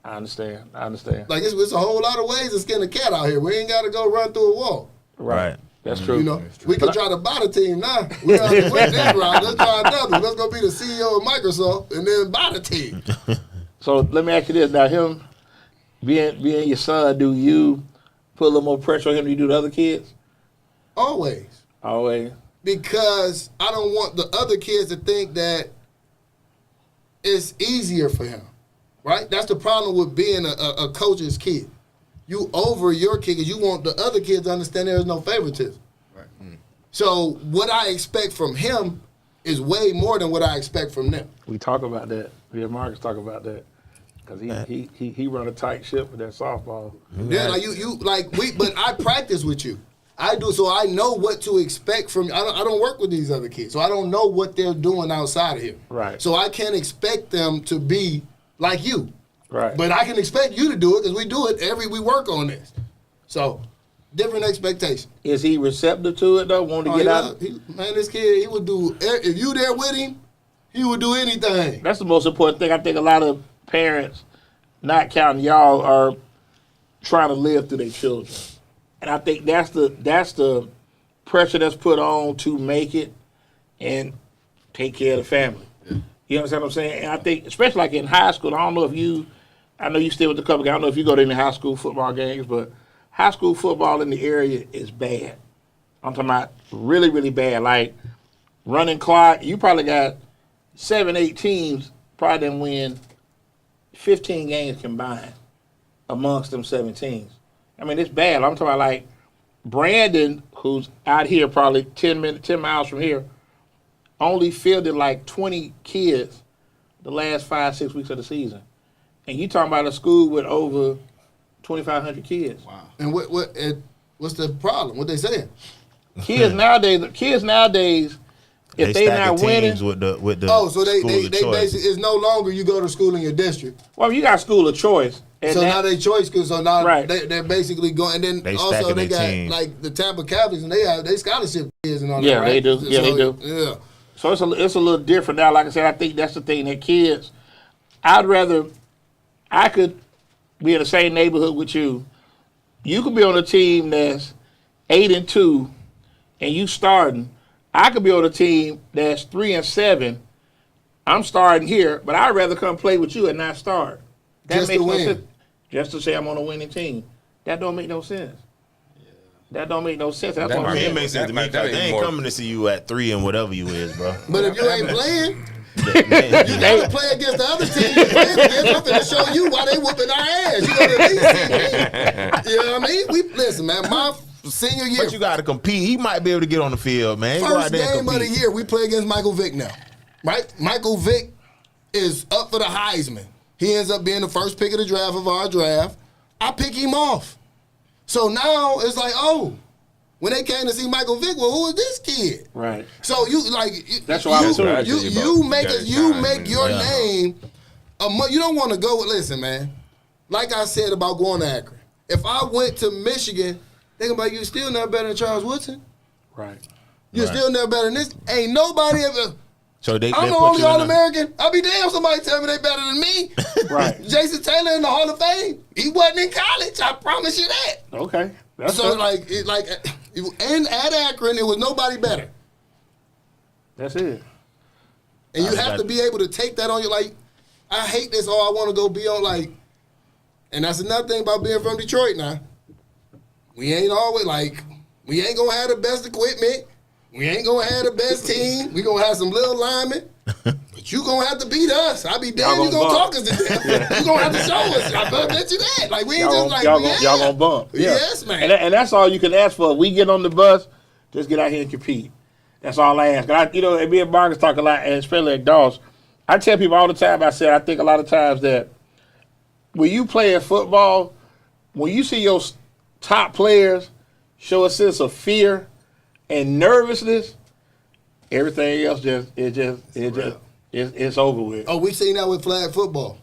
I understand. Like it's a whole lot of ways to skin a cat out here. We ain't got to go run through a wall. Right. That's true. You know, we can try to buy the team now. We already went that route. Let's try another. Let's go be the CEO of Microsoft and then buy the team. So let me ask you this. Now, him being your son, do you put a little more pressure on him than you do the other kids? Always. Always. Because I don't want the other kids to think that it's easier for him. Right? That's the problem with being a coach's kid. You over your kid because you want the other kids to understand there is no favoritism. Right. So what I expect from him is way more than what I expect from them. We talk about that. Me and Marcus talk about that. Because he run a tight ship with that softball. Yeah, like but I practice with you. I do, so I know what to expect from you. I don't work with these other kids, so I don't know what they're doing outside of here. Right. So I can't expect them to be like you. Right. But I can expect you to do it because we do it we work on this. So, different expectation. Is he receptive to it, though? Want to get out? Man, this kid, he would do, if you there with him, he would do anything. That's the most important thing. I think a lot of parents, not counting y'all, are trying to live through their children. And I think that's the pressure that's put on to make it and take care of the family. Yeah. You understand what I'm saying? And I think, especially like in high school, I know you still with the couple guys. I don't know if you go to any high school football games, but high school football in the area is bad. I'm talking about really, really bad. Like running clock, you probably got 7, 8 teams probably didn't win 15 games combined amongst them 7 teams. I mean, it's bad. I'm talking about like Brandon, who's out here probably 10 miles from here, only fielded like 20 kids the last 5-6 weeks of the season. And you talking about a school with over 2,500 kids. Wow. And what's the problem? What they saying? Kids nowadays, if they not winning, with the so they basically, it's no longer you go to school in your district. Well, you got school of choice. So now they choice school. So now right. they're basically going. And then they also they got team. like the Tampa Catholics, and they scholarship kids and all that. Yeah, right? they do. Yeah, they do. Yeah. So it's a little different now. Like I said, I think that's the thing that kids. I could be in the same neighborhood with you. You could be on a team that's 8-2, and you starting. I could be on a team that's 3-7. I'm starting here, but I'd rather come play with you and not start. That Just makes to no win. sense. Just to say I'm on a winning team. That don't make no sense. That don't make no sense. That's what I'm It saying. makes sense to me because they ain't coming to see you at 3 and whatever you is, bro. But if you ain't playing, you gotta play against the other team you playing against. I'm finna show you why they whooping our ass. You gotta at least see me. You know what I mean? Listen, man, my senior year. But you got to compete. He might be able to get on the field, man. First game of the year, we play against Michael Vick now. Right? Michael Vick is up for the Heisman. He ends up being the first pick of the draft of our draft. I pick him off. So now it's like, oh, when they came to see Michael Vick, well, who is this kid? Right. So you like that's what I was saying. You make your name. You don't want to go with. Listen, man. Like I said about going to Akron. If I went to Michigan, they gonna be like, you still never better than Charles Woodson. Right. You're still never better than this. Ain't nobody ever. So they I'm the put only you in All-American. I'll be damned somebody tell me they better than me. Right. Jason Taylor in the Hall of Fame. He wasn't in college. I promise you that. Okay. That's So it. and at Akron, it was nobody better. That's it. And you have to be able to take that on you. Like, I hate this. I want to go be on like. And that's another thing about being from Detroit now. We ain't always we ain't gonna have the best equipment. We ain't gonna have the best team. We gonna have some little linemen. But you gonna have to beat us. I'll be damned you gonna talk us to death. You gonna have to show us. I bet you that. Like we ain't Y'all just y'all gonna bump. Yeah. Yes, man. And that's all you can ask for. If we get on the bus, just get out here and compete. That's all I ask. And me and Marcus talk a lot, and especially at Dawes. I tell people all the time, I think a lot of times that when you play at football, when you see your top players show a sense of fear and nervousness, everything else it's over with. Oh, we seen that with flag football.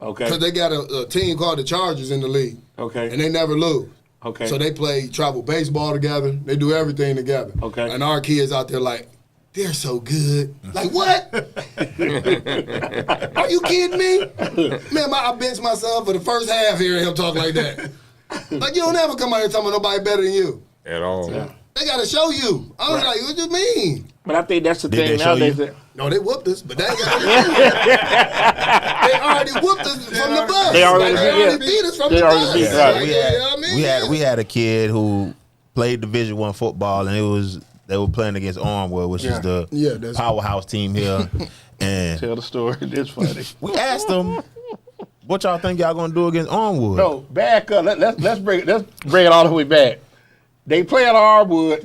Okay. Because they got a team called the Chargers in the league. Okay. And they never lose. Okay. So they play travel baseball together. They do everything together. Okay. And our kids out there like, they're so good. Like, what? Are you kidding me? Man, I benched myself for the first half hearing him talk like that. Like, you don't ever come out here talking about nobody better than you. At all. Yeah. They got to show you. I was like, what you mean? But I think that's the Did thing they show nowadays. you? That, No, they whooped us, but they ain't got They already whooped us from the bus. They already beat us from They the already bus. beat us. Like, Right. you know what I mean? We had a kid who played Division I football, and they were playing against Armwood, which is the that's- powerhouse team here. And tell the story. It's funny. we asked them, "What y'all think y'all gonna do against Armwood?" No, back up. Let's bring it all the way back. They play at Armwood.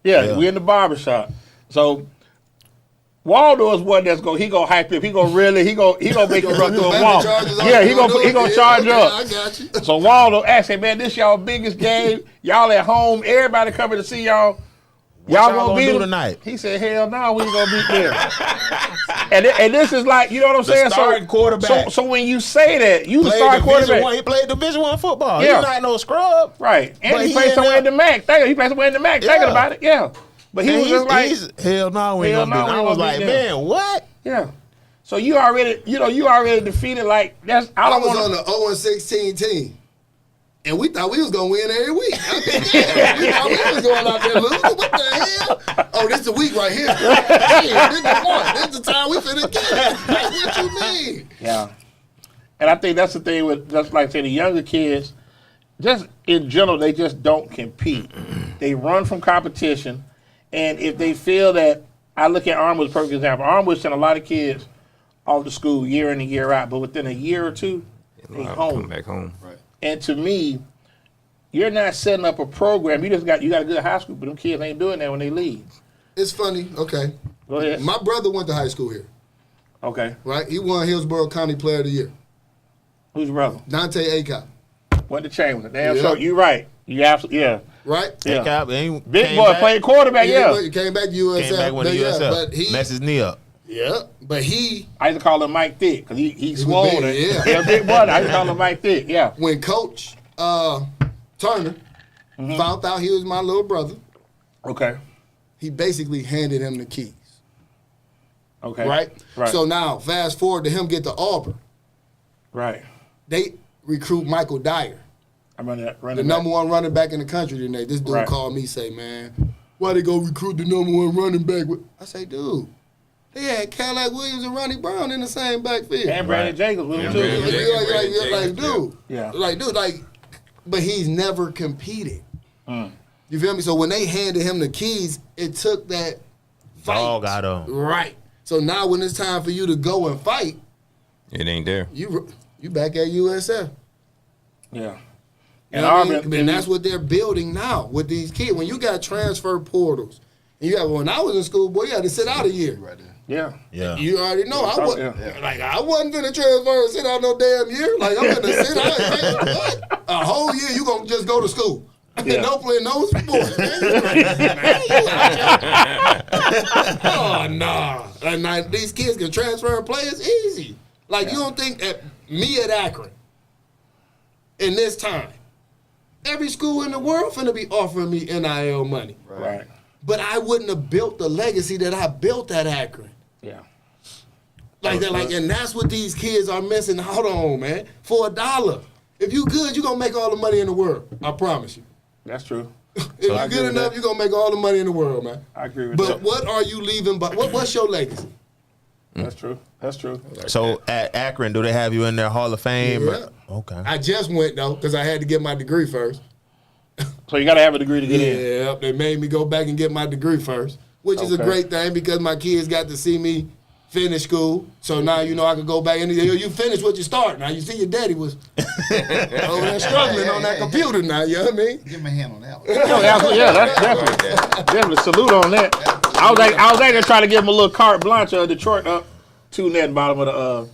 Yeah, we in the barbershop. So Waldo is one that's he gonna hype up. He gonna make you run through a wall. Yeah, he gonna charge up. I got you. So Waldo asked him, man, this y'all biggest game. Y'all at home. Everybody coming to see y'all. y'all gonna gonna beat do them? tonight? He said, hell no, we ain't gonna beat them. and this is like, you know what I'm saying? starting quarterback. So when you say that, you the starting quarterback. He played Division I football. Yeah. He's not no scrub. Right. And But he played somewhere in the MAC. He played somewhere in the MAC. Thinking about it, yeah. But he was just like, hell no, we ain't hell gonna no, do it. we I ain't was gonna like, beat them. man, what? yeah. So you already defeated. Like that's. I I don't was want on the 0-16 team. And we thought we was going to win every week. I mean, yeah, we thought we was going out there losing. What the hell? Oh, this is the week right here. Damn, this the one. This is the time we finna get it. Like, what you mean? Yeah. And I think that's the thing with, just like I say, the younger kids, just in general, they just don't compete. They run from competition. And if they feel that, I look at Armwood's perfect example. Armwood sent a lot of kids off to school year in and year out, but within a year or two, they home. Come back home. Right. And to me, you're not setting up a program. You got a good high school, but them kids ain't doing that when they leave. It's funny. Okay. Go ahead. My brother went to high school here, Okay. right? He won Hillsborough County Player of the Year. Who's your brother? Dante Acop, Went to Chamberlain. Damn Yeah. sure. You right. You absolutely, yeah. right? Yeah. Big Big boy played quarterback, yeah. He came back to USF. Came back with the yeah, USF. but he, Messed his knee up. yeah, but he, I used to call him Mike Thick because he swole. big, yeah. Yeah, big brother. I used to call him Mike Thick, yeah. when Coach Turner found out he was my little brother, Okay. he basically handed him the keys. Okay. Right? Right. So now, fast forward to him get to Auburn. Right. They recruit Michael Dyer, I'm running the number one running back in the country today. This dude Right. called me, say, man, why they go recruit the number one running back? I say, dude, they had Cadillac Williams and Ronnie Brown in the same backfield. And Brandon Jacobs with him, too. Brandon Jacobs. Like, dude. Yeah. Like, dude, like, but he's never competed. Mm. You feel me? So when they handed him the keys, it took that fight. Dog got him. Right. So now when it's time for you to go and fight, It ain't there. you back at USF. Yeah. You And know what I mean? Auburn, And that's what they're building now with these kids. When you got transfer portals, and you got, when I was in school, boy, you had to sit out a year. Right there. yeah. Yeah. You already know. I Yeah. wasn't gonna transfer and sit out no damn year. Like, I'm gonna sit out and what? A whole year you gonna just go to school. Yeah. Don't play no sports, man. Oh, nah. And now these kids can transfer and play. It's easy. Like, you don't think that me at Akron, in this time, every school in the world finna be offering me NIL money. Right. But I wouldn't have built the legacy that I built at Akron. Yeah. Like that, and that's what these kids are missing out on, man. For $1. If you good, you gonna make all the money in the world. I promise you. That's true. If you good enough, you're gonna make all the money in the world, man. I agree with But that. what are you leaving? But what's your legacy? That's true. That's true. So at Akron, do they have you in their Hall of Fame? Yeah. Okay. I just went though because I had to get my degree first. So you got to have a degree to get in. Yeah, they made me go back and get my degree first, which is a Okay. great thing because my kids got to see me finish school. So now you know I could go back and you finish what you start. Now you see your daddy was over there struggling on that computer. Now you know what I mean? Give me a hand on that one. Oh, absolutely. Yeah, that's definitely salute on that. I was actually trying to give him a little carte blanche. Detroit up 2 net bottom of the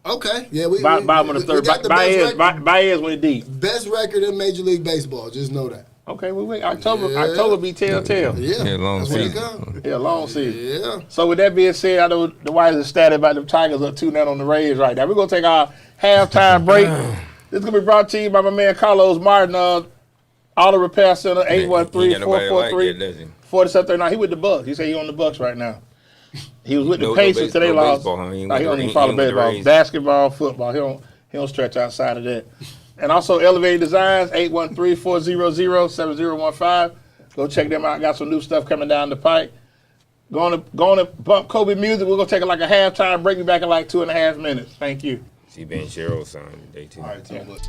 Okay, yeah, we bottom of the we third. got the best record. Baez went deep. Best record in Major League Baseball. Just know that. Okay, we wait. October be telltale. Yeah, Yeah, long that's what it season. comes. Yeah, long season. Yeah. So with that being said, I know the Whites are ecstatic about the Tigers up 2 net on the Rays right now. We're gonna take our halftime break. This is gonna be brought to you by my man Carlos Martin. Auto Repair Center, He ain't got nobody like that, 813-443-4739. does he? He with the Bucs. He said he on the Bucs right now. He was with the No Pacers today. Lost. baseball, huh? He He don't even he follow ain't with the baseball. Rays. Basketball, football. He don't stretch outside of that. And also Elevated Designs, 813-400-7015. Go check them out. Got some new stuff coming down the pike. Going to bump Kobe music. We're going to take like a halftime break. Be back in like 2.5 minutes. Thank you. See Ben Sherrill's son today, too. All right, so look.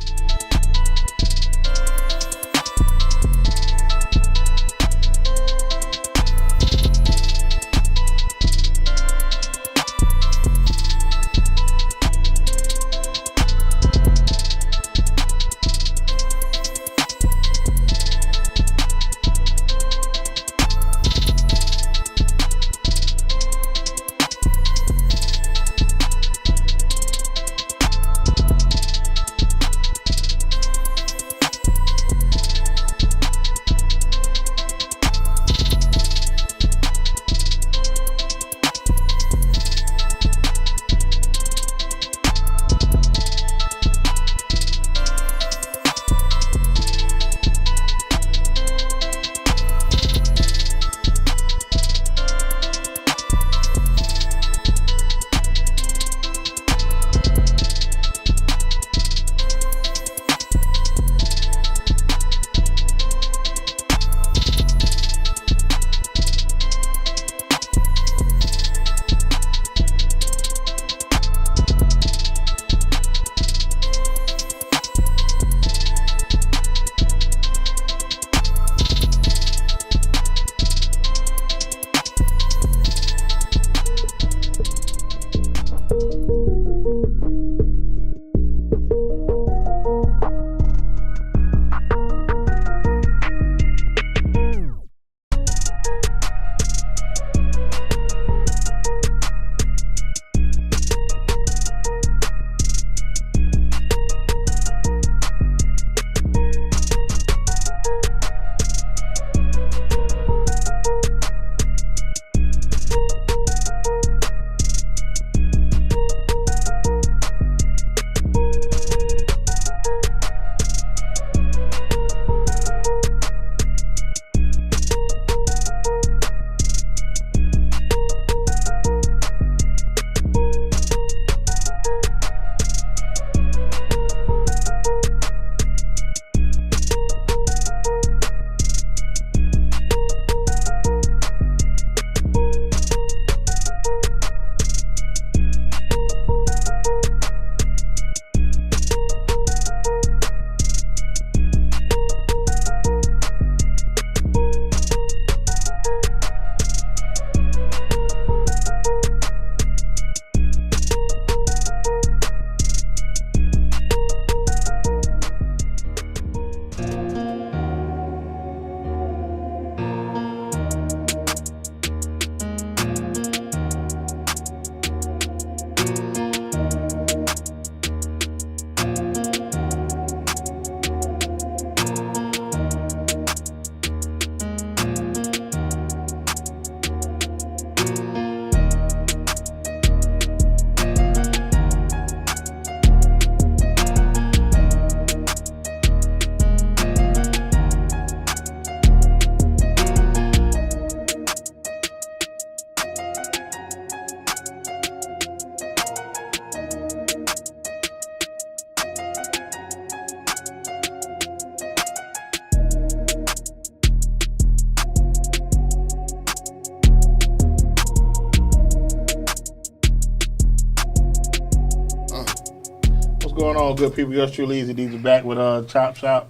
going on, good people? Yours truly, EZDZ, back with Chop Shop.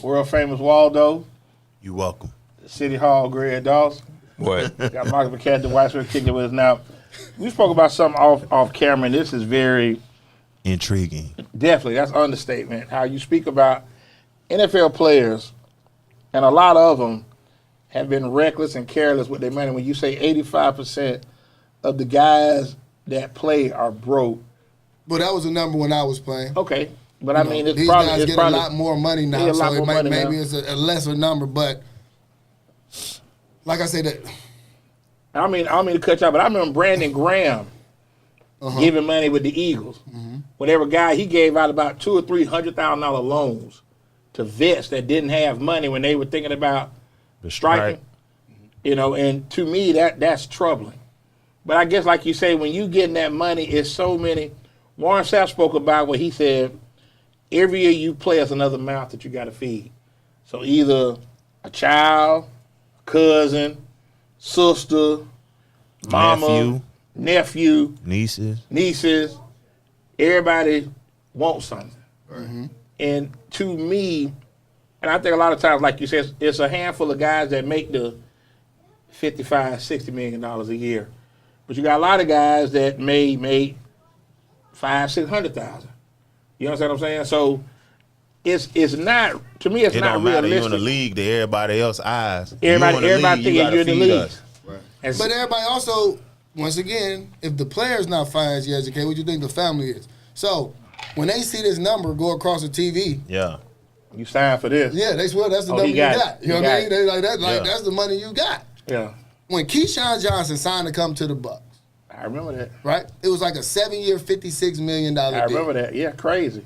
World famous Waldo. You welcome. City Hall, Greg Dawson. What? Got Marcus McCants, Dwight Smith kicking with us now. We spoke about something off camera, and this is very intriguing. Definitely, that's understatement. How you speak about NFL players, and a lot of them have been reckless and careless with their money. When you say 85% of the guys that play are broke. But that was a number when I was playing. Okay, but I mean, these guys get a lot more money now, so it might, maybe it's a lesser number. But like I said, that I don't mean to cut you out, but I remember Brandon Graham giving money with the Eagles. Whatever guy, he gave out about $200,000 or $300,000 loans to vets that didn't have money when they were thinking about The striking. You know, and to me that's troubling. But I guess like you say, when you getting that money, it's so many. Warren Sapp spoke about what he said. Every year you play is another mouth that you got to feed. So either a child, cousin, sister, mama, nephew, nieces, everybody wants something. Mm-hmm. And to me, and I think a lot of times, like you said, it's a handful of guys that make the $55, $60 million a year. But you got a lot of guys that may make $500,000, $600,000. You understand what I'm saying? So it's not, to me, it's It not don't matter. realistic. You in the league to everybody else's eyes. Everybody thinking you're in the league. Us. Right. And But everybody also, once again, if the player's not financially educated, what do you think the family is? So when they see this number go across the TV, Yeah. you signed for this. yeah, they swear that's the Oh, number he you got it. got. You know He what I got mean? it. They like that, Yeah. that's the money you got. Yeah. When Keyshawn Johnson signed to come to the Bucs, I remember that. right? It was like a 7-year, $56 million deal. I remember that. Yeah, crazy.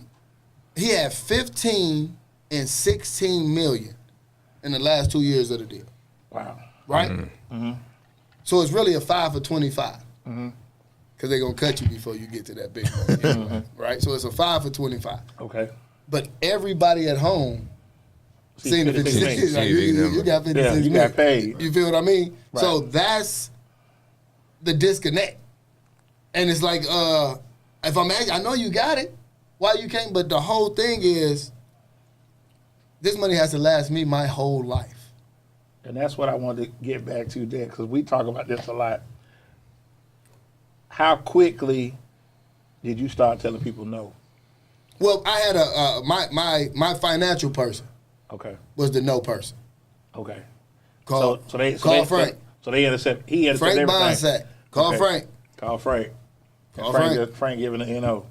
He had 15 and 16 million in the last 2 years of the deal, Wow. right? So it's really a 5 for 25. Because they're going to cut you before you get to that big money, anyway, right? So it's a 5 for 25. Okay. But everybody at home seen the 56 56. Like, million. you got 56 Yeah, you million. got paid. You feel what I mean? Right. So that's the disconnect. And it's like, if I'm asking, I know you got it. Why you can't? But the whole thing is, this money has to last me my whole life. And that's what I wanted to get back to there, because we talk about this a lot. How quickly did you start telling people no? Well, I had my financial person Okay. was the no person. Okay. Call Call Frank. So they intercept. He intercepted Frank everything. Bonsack. Call Okay. Frank. Call Frank. Call Frank. Frank. Frank giving the NO.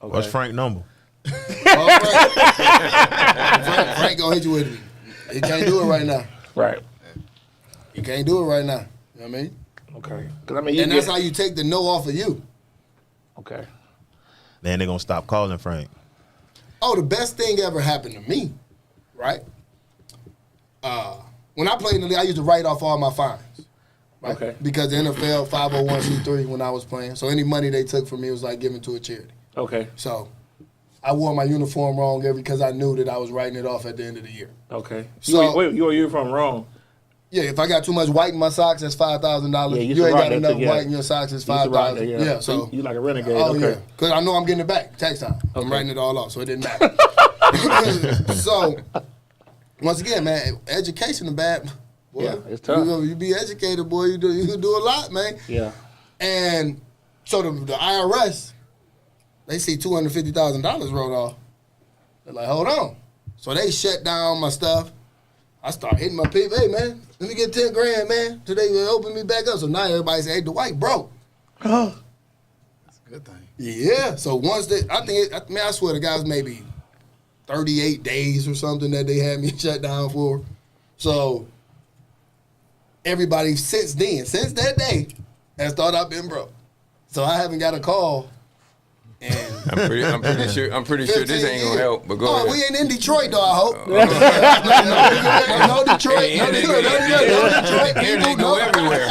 Okay. What's Frank's number? Call Frank. Frank gonna hit you with it. He can't do it right now. Right. He can't do it right now. You know what I mean? Okay. 'Cause I mean, you And that's get- how you take the no off of you. Okay. Then they're gonna stop calling Frank. Oh, the best thing ever happened to me, right? When I played in the league, I used to write off all my fines. Right? Okay. Because the NFL 501c3 when I was playing. So any money they took from me was like given to a charity. Okay. So I wore my uniform wrong because I knew that I was writing it off at the end of the year. Okay. So- You're from wrong. Yeah, if I got too much white in my socks, that's $5,000. Yeah, you you should ain't write got that enough together. white in your socks, it's You should write $5,000. that, Yeah, so you like a renegade. oh Okay. yeah, because I know I'm getting it back tax time. I'm Okay. writing it all off, so it didn't matter. So once again, man, education is bad. Boy, Yeah, it's tough. You be educated, boy. You do a lot, man. Yeah. And so the IRS, they see $250,000 rolled off. They're like, hold on. So they shut down my stuff. I start hitting my people. Hey, man, let me get 10 grand, man. Today they open me back up. So now everybody say, hey, Dwight broke. That's a good thing. Yeah. So once they, I swear the guys maybe 38 days or something that they had me shut down for. So everybody since that day, has thought I've been broke. So I haven't got a call. And I'm pretty sure this ain't gonna help. But go ahead. we ain't in Detroit though, I hope. No Detroit. No Detroit Internet people. go everywhere.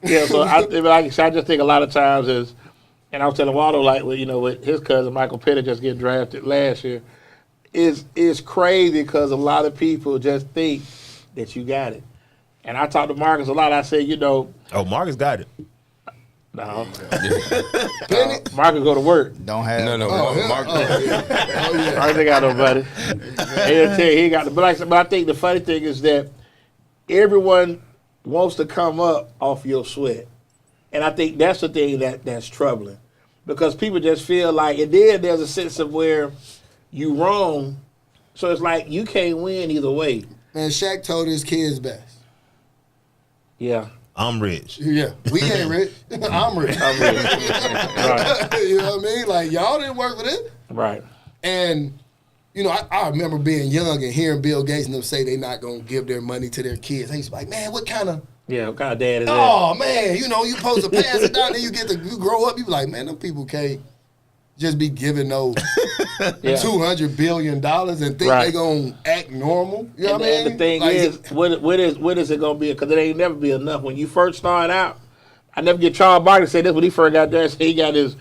Yeah, so I just think a lot of times is, and I was telling Waldo, like, well, with his cousin Michael Pettit just getting drafted last year, is crazy because a lot of people just think that you got it. And I talked to Marcus a lot. I said, Oh, Marcus got it. no. Marcus go to work. Don't have No. Mark. Marcus ain't got nobody. He'll tell you he got the. But I think the funny thing is that everyone wants to come up off your sweat. And I think that's the thing that's troubling. Because people just feel like, and then there's a sense of where you wrong. So it's like you can't win either way. Man, Shaq told his kids best. Yeah. I'm rich. Yeah, we ain't rich. I'm rich. Right. You know what I mean? Like, y'all didn't work for this. Right. And, I remember being young and hearing Bill Gates and them say they not going to give their money to their kids. I used to be like, man, what kind of What kind of dad is that? Oh man, you supposed to pass it down, then you grow up, you be like, man, them people can't just be giving no Yeah. $200 billion and think Right. they gonna act normal. You know And, what I mean? and the thing Like, is, what is it gonna be? Because it ain't never be enough. When you first start out, I never get Charles Barkley say this when he first got there. So he got his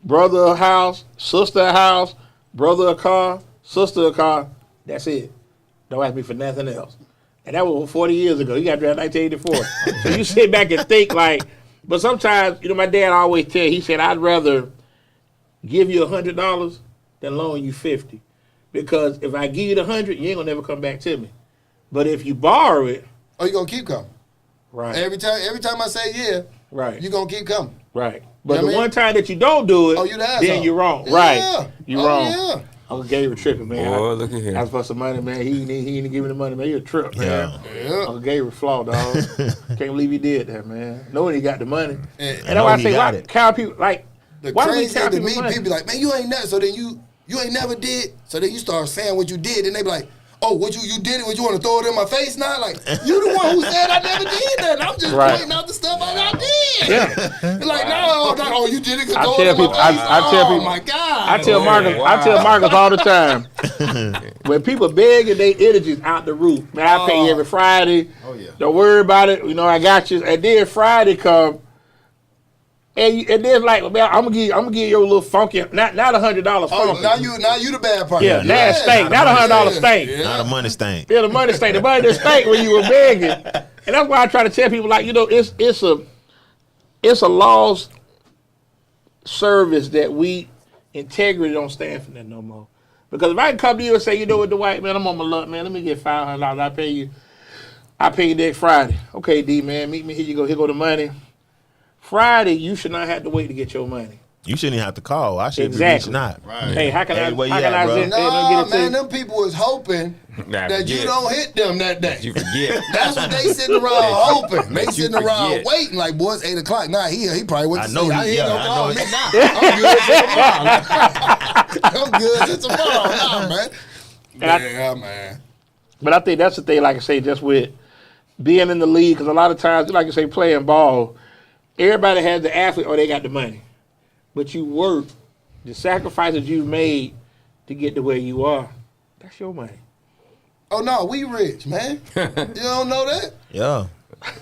brother a house, sister a house, brother a car, sister a car. That's it. Don't ask me for nothing else. And that was 40 years ago. He got drafted in 1984. So you sit back and think like, but sometimes, my dad always tell, he said, I'd rather give you $100 than loan you 50. Because if I give you the 100, you ain't gonna never come back to me. But if you borrow it, oh, you gonna keep coming. right, Every time I say yeah, right, you gonna keep coming. right. But You know the what I mean? one time that you don't do it, Oh, you the asshole. then you're wrong. Yeah. Right, you're wrong. Yeah. Uncle Gabe tripping, man. Boy, look at here. I was for some money, man. He didn't give me the money, man. He a trip, man. Yeah. Uncle Gabe was flawed, dog. Can't believe he did that, man. Knowing he got the money. And And that's why I he say, got why it. count people, like, The why do we crazy thing count to people's me, money? people be like, man, you ain't never. So then you ain't never did. So then you start saying what you did, and they be like, oh, what you did it? What you want to throw it in my face now? Like you the one who said I never did that. I'm just Right. pointing out the stuff I did. Yeah. It's like no, you did it. 'Cause I throw tell it in my people- I- face. I tell Oh people- my God. I tell Marcus, wow. I tell Marcus all the time, when people begging their energies out the roof, man, I pay you every Friday. Oh, yeah. Don't worry about it. I got you. And then Friday come, and then like, man, I'm gonna give you your little funky, not $100 Oh, funky. now you the bad part. Yeah, now it's stank, not $100 stank. Yeah. Not a money stain. Yeah, the money stank. The money that stank when you were begging, and that's why I try to tell people like, it's a lost service that integrity don't stand for that no more. Because if I can come to you and say, you know what, Dwight, man, I'm on my luck, man. Let me get $500. I pay you next Friday. Okay, D, man, meet me here. You go. Here go the money. Friday, you should not have to wait to get your money. You shouldn't even have to call. I should Exactly. be reaching out. Right. Hey, how can Hey, I? where you How can at, I bro? get No, it to man, you? them people is hoping Nah, that you forget. don't hit them that day. You forget. That's what they sitting around hoping. They You sitting around forget. waiting like, boy, it's 8 o'clock. Nah, he probably went I to know sleep. he- He ain't yeah, gonna I call know me. he- I'm good till tomorrow. I'm good till tomorrow. Nah, man. And I- Yeah, man. But I think that's the thing, like I say, just with being in the league, because a lot of times, like you say, playing ball, everybody has the athlete or they got the money. But you work, the sacrifices you've made to get to where you are, that's your money. Oh, no, we rich, man. You don't know that? Yeah.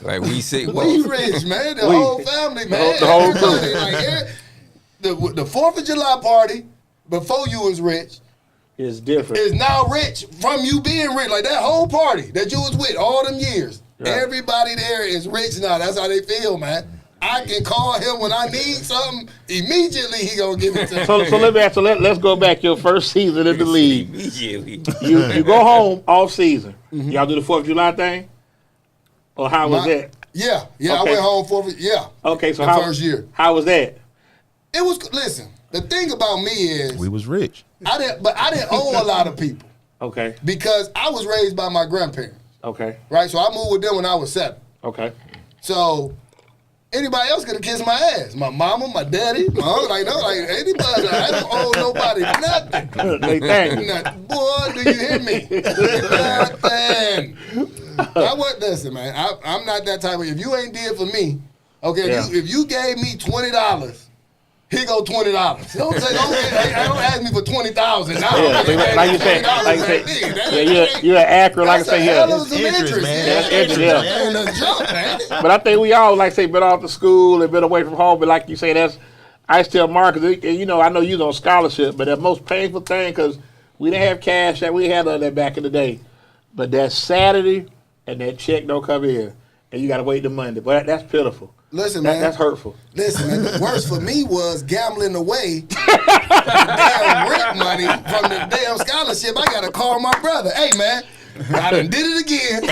Like we say, We rich, man. The We- whole family, man. the whole Everybody, like, the 4th of July party, before you was rich, It's different. is now rich from you being rich. Like that whole party that you was with all them years. Right. Everybody there is rich now. That's how they feel, man. I can call him when I need something. Immediately he gonna give it to me. So let me ask you, let's go back your first season in the league. immediately. You go home off season. Y'all do the 4th of July thing? Or how was that? Yeah, Okay. I went home for Okay, so the how first year. How was that? It was listen. The thing about me is We was rich. I didn't owe a lot of people Okay. because I was raised by my grandparents, Okay. right? So I moved with them when I was 7. Okay. So anybody else could have kissed my ass. My mama, my daddy, my uncle, anybody. I don't owe nobody nothing. They thank you. Nothing. Boy, do you hear me? Nothing. Listen, man. I'm not that type of. If you ain't did for me, okay. Yeah. If you gave me $20, here go $20. Don't ask me for 20,000. Now, Yeah, so like you said, you're at Akron, like I say, yeah. Hell of some interest, interest, man. yeah. That's interest, yeah. Ain't no joke, man. But I think we all, like say, been off to school and been away from home. But like you say, I still Marcus, and I know you was on scholarship, but the most painful thing, because we didn't have cash that we had on that back in the day. But that Saturday and that check don't come in, and you got to wait till Monday. But that's pitiful. Listen, man. That's hurtful. Listen, man, the worst for me was gambling away the damn rent money from the damn scholarship. I got to call my brother. Hey, man, I done did it again.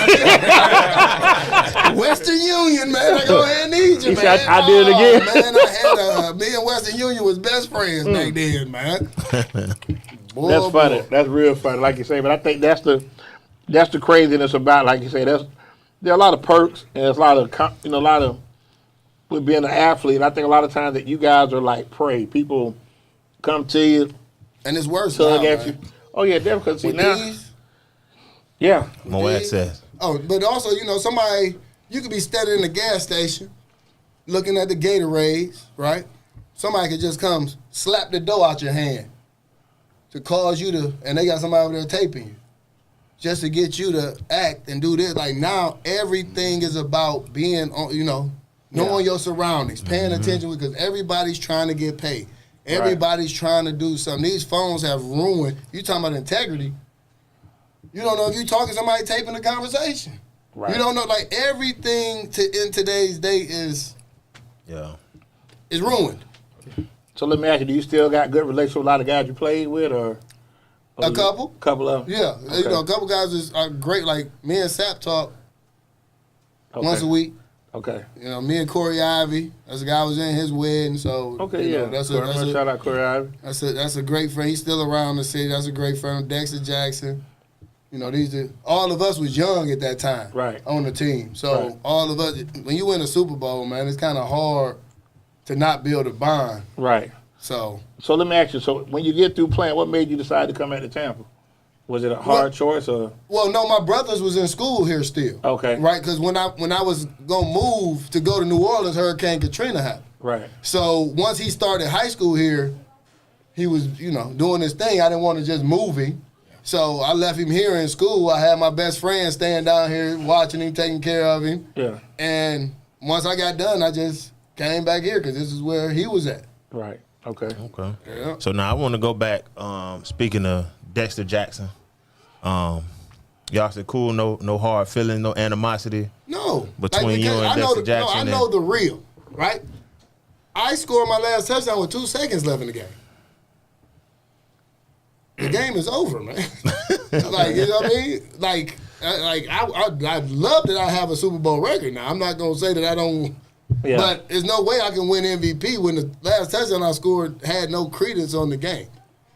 Western Union, man, I go ahead and need you, He man. said, I did it again. Man, I had me and Western Union was best friends back then, man. Boy, That's funny. boy. That's real funny, like you say. But I think that's the craziness about, like you say, there are a lot of perks and there's a lot of with being an athlete. I think a lot of times that you guys are like prey. People come to you, And it's worse tug now, at man. you. Oh yeah, definitely. See With now, these, yeah, More access. oh, but also, somebody, you could be standing in the gas station looking at the Gatorades, right? somebody could just come slap the dough out your hand to cause you to, and they got somebody over there taping you, just to get you to act and do this. Like now, everything is about being on, knowing your surroundings, paying attention, because everybody's trying to get paid. Everybody's trying to do something. These phones have ruined. You talking about integrity. You don't know if you talking to somebody taping the conversation. Right. You don't know, like everything in today's day is ruined. So let me ask you, do you still got good relationship with a lot of guys you played with, or a couple? Couple of them? Yeah. Okay. A couple guys are great. Like me and Sap talk once a week. Okay. Me and Corey Ivy. That's a guy I was in his wedding. So that's a shout out Corey Ivy. That's a great friend. He's still around the city. That's a great friend. Dexter Jackson. All of us was young at that time, right, on the team. So all of us, when you win a Super Bowl, man, it's kind of hard to not build a bond. Right. So let me ask you. So when you get through playing, what made you decide to come back to Tampa? Was it a hard choice or? Well, no, my brothers was in school here still. Okay. Right, because when I was gonna move to go to New Orleans, Hurricane Katrina happened. Right. So once he started high school here, he was doing his thing. I didn't want to just move him. So I left him here in school. I had my best friend staying down here watching him, taking care of him. Yeah. And once I got done, I just came back here because this is where he was at. Right. Okay. Yeah. So now I want to go back. Speaking of Dexter Jackson, y'all said cool, no hard feelings, no animosity. No. Between you and Dexter Jackson. I know the real, right? I scored my last touchdown with 2 seconds left in the game. The game is over, man. Like, you know what I mean? I love that I have a Super Bowl record now. I'm not going to say that I don't. Yeah. But there's no way I can win MVP when the last touchdown I scored had no credence on the game.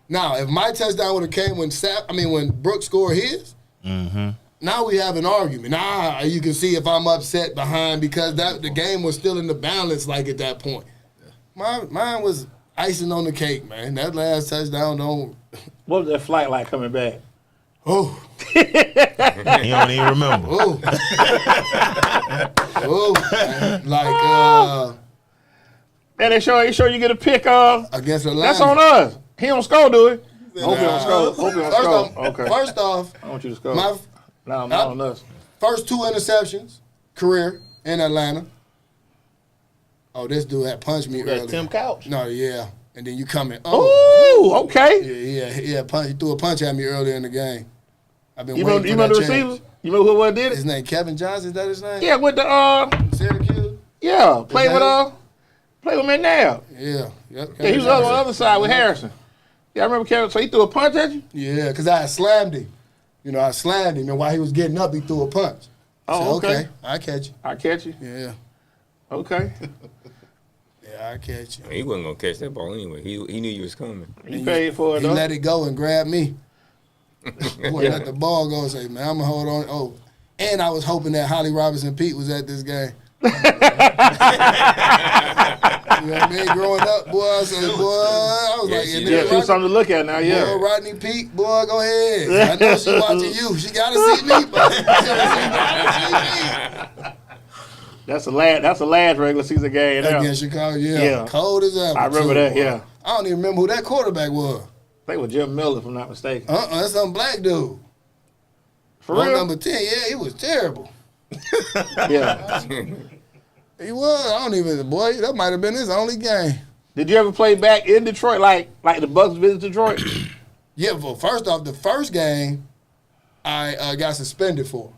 Now, if my touchdown would have came when Brooks scored his, now we have an argument. Now you can see if I'm upset behind because the game was still in the balance like at that point. Mine was icing on the cake, man. That last touchdown don't. What was that flight like coming back? Oh. You don't even remember. Man, they show you get a pick against the line. That's on us. He don't score, do it? Hope he don't score. Okay. First off, I want you to score. Not on us. First 2 interceptions, career in Atlanta. Oh, this dude had punched me earlier. Tim Couch? No, yeah. And then you come in. Oh, okay. Yeah. He threw a punch at me earlier in the game. I've been waiting for that You know the receiver? You know who did it? His name Kevin Johnson. Is that his name? Yeah, with the Syracuse. Yeah, play with McNabb. Yeah. Yep. Yeah, he was on the other side with Harrison. Yeah, I remember Kevin. So he threw a punch at you? Yeah, because I had slammed him. I slammed him, and while he was getting up, he threw a punch. Oh, okay. I catch you. I catch you. Yeah. Okay. Yeah, I catch you. He wasn't gonna catch that ball anyway. He knew you was coming. He paid for it. He let it go and grabbed me. Let the ball go and say, "Man, I'm gonna hold on." Oh, and I was hoping that Holly Robinson Pete was at this game. You know what I mean? Growing up, boy, I said, I was like, there's something to look at now, yeah. Boy, Rodney Peake, boy, go ahead. I know she watching you. She gotta see me, but she gotta see me. That's the last regular season game. Against Chicago, yeah. Cold as ever. I remember that, yeah. I don't even remember who that quarterback was. I think it was Jim Miller, if I'm not mistaken. That's some black dude. For real? Number 10, yeah, he was terrible. Yeah. He was. I don't even, boy, that might have been his only game. Did you ever play back in Detroit like the Bucs visit Detroit? Yeah, well, first off, the first game I got suspended for.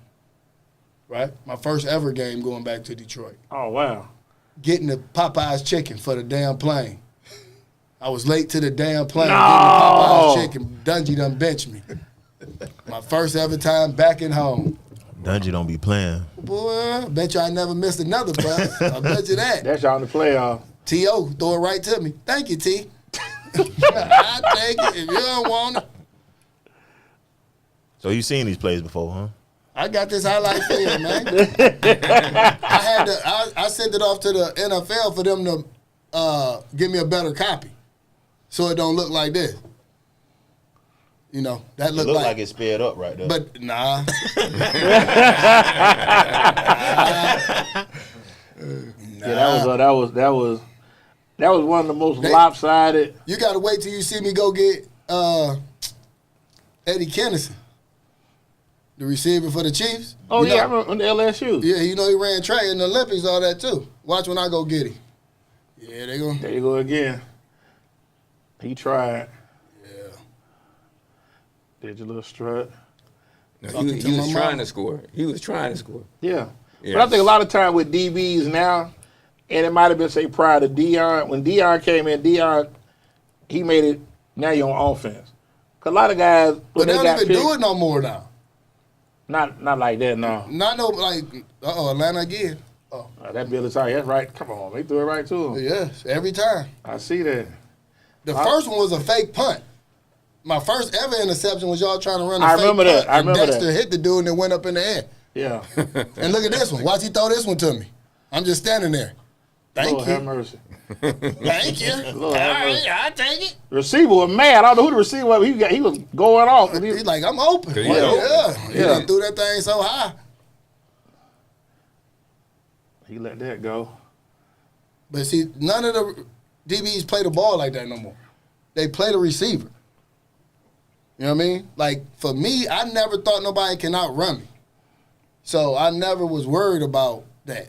Right? My first ever game going back to Detroit. Oh, wow. Getting the Popeyes chicken for the damn plane. I was late to the damn plane. No. Getting the Popeyes chicken. Dungy done benched me. My first ever time back at home. Dungy don't be playing. Boy, I bet you I never missed another bus. I bet you that. That's y'all in the playoff. T.O. throw it right to me. Thank you, T. I take it if you don't want it. So you seen these plays before, huh? I got this highlight film, man. I sent it off to the NFL for them to give me a better copy, so it don't look like this. You know, that look like it's sped up right there. But nah. That was one of the most lopsided. You got to wait till you see me go get Eddie Kennison, the receiver for the Chiefs. Oh, yeah, I remember on the LSU. Yeah, he ran track in the Olympics, all that, too. Watch when I go get him. Yeah, they go. There you go again. He tried. Yeah. Did your little strut. No, he was trying to score. He was trying to score. Yeah. Yes. But I think a lot of time with DBs now, and it might have been, say, prior to Deion, when Deion came in, he made it, now you're on offense. Because a lot of guys, But they don't even do it no more now. Not like that, no. Not no, like, Atlanta again. Oh. That Billy sorry, that's right. Come on, they threw it right to him. Yes, every time. I see that. The first one was a fake punt. My first ever interception was y'all trying to run a I fake remember punt. that. I remember Dexter that. hit the dude and it went up in the air. Yeah. And look at this one. Watch he throw this one to me. I'm just standing there. Thank Lord have you. mercy. Thank you. Lord have mercy. I'll take it. The receiver was mad. I don't know who the receiver was. He was going off. He's like, I'm open. He open. He done threw that thing so high. He let that go. But see, none of the DBs play the ball like that no more. They play the receiver. You know what I mean? Like, for me, I never thought nobody can outrun me. So I never was worried about that.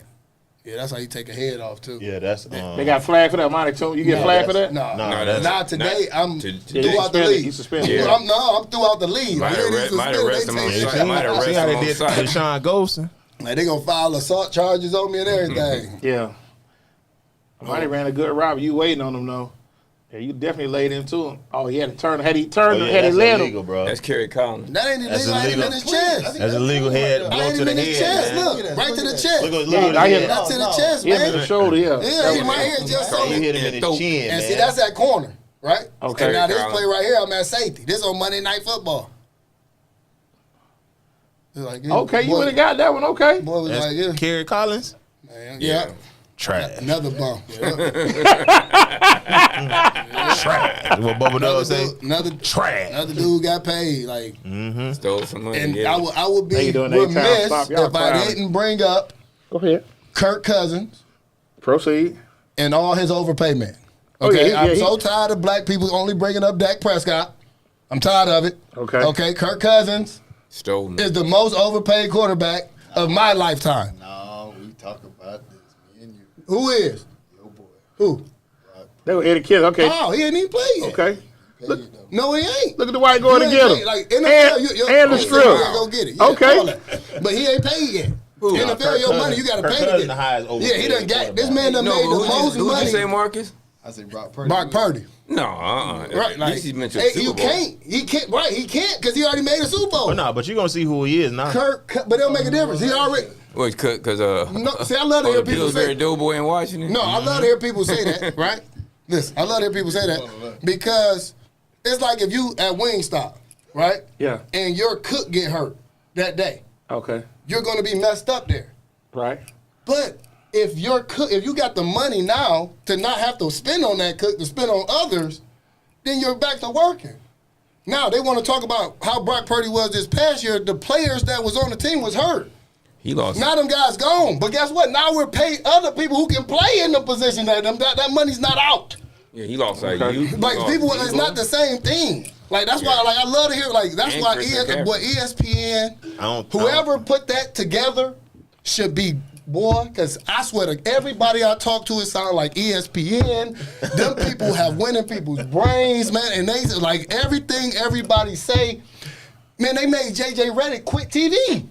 Yeah, that's how you take a head off, too. Yeah, that's. They got flag for that, Monty, too. You get flag for that? No, that's not today. I'm throughout the suspended. league. He's suspended. Yeah. I'm throughout the league. Might have arrested him on site. Might have See how they arrested did him on site. Deshaun Golson? Like, they gonna file assault charges on me and everything. Yeah. Monty ran a good route. You waiting on him, though. Yeah, you definitely laid into him. Oh, he had to turn. Had he turned, Oh, yeah, had he that's led illegal, him. bro. That's Kerry Collins. That ain't That's illegal. I hit him in illegal. his chest. That's illegal head I blow hit to him the in his head. chest. man. Look, right to the chest. Look Yeah, at I hit him. That's to the chest, Hit him in man. the shoulder, yeah. Yeah, he right here just You on hit it. him in the chin, And man. see, that's that corner, right? Okay. And now this Collins. play right here, I'm at safety. This on Monday Night Football. It's like, yeah, Okay, you boy- would have got that one, okay. Boy was That's like, yeah, Kerry Collins? man, yeah. Trash. Another bump. Yeah. Trash. What Bubba Dog say? Another Trash. Another dude got paid. Like, Stole some money. and yeah. I would They be doing their time remiss stop. Y'all if I proud. didn't bring up Go ahead. Kirk Cousins Proceed. and all his overpayment. Oh, yeah, Okay, I'm he- so tired of black people only bringing up Dak Prescott. I'm tired of it. Okay. Okay, Kirk Cousins Stolen. is the most overpaid quarterback of my lifetime. No, we talk about this, me and you. Who is? Your boy. Who? They were Eddie Kidd. Okay. Oh, he ain't even played yet. Okay. Look, No, he ain't. Look at the white going to You get ain't him. paid. Like NFL, And the strip. Go get it. Yeah, Okay. all that. But he ain't paid yet. NFL, Kirk your money, Cousins- you got to Kirk pay to Cousins get. the highest Yeah, he done overpaid got this man done No, made but the most who'd money. you say, Marcus? I say Brock Purdy. Brock Purdy. No, Right, At like, least he's been to a hey, Super you Bowl. can't. He can't. Right, he can't because he already made a Super Bowl. But no, but you're going to see who he is now. But it don't make a difference. He already. Wait, because No, see, I love to hear the people Pillsbury say. Doughboy in Washington. No, I love to hear people say that. Right? Listen, I love to hear people say that because it's like if you at Wingstop, right? Yeah. And your cook get hurt that day, Okay. you're going to be messed up there. Right. But if you got the money now to not have to spend on that cook to spend on others, then you're back to working. Now they want to talk about how Brock Purdy was this past year. The players that was on the team was hurt. He lost. Now them guys gone. But guess what? Now we're paying other people who can play in the position that that money's not out. Yeah, he lost like Okay. you. Like people, it's not the same thing. Like that's why, like I love to hear. Like that's And why Christian McCaffrey. ESPN, I don't- whoever put that together, should be boy. Because I swear to everybody I talk to, it sounds like ESPN. Them people have winning people's brains, man, and they like everything everybody say. Man, they made JJ Redick quit TV.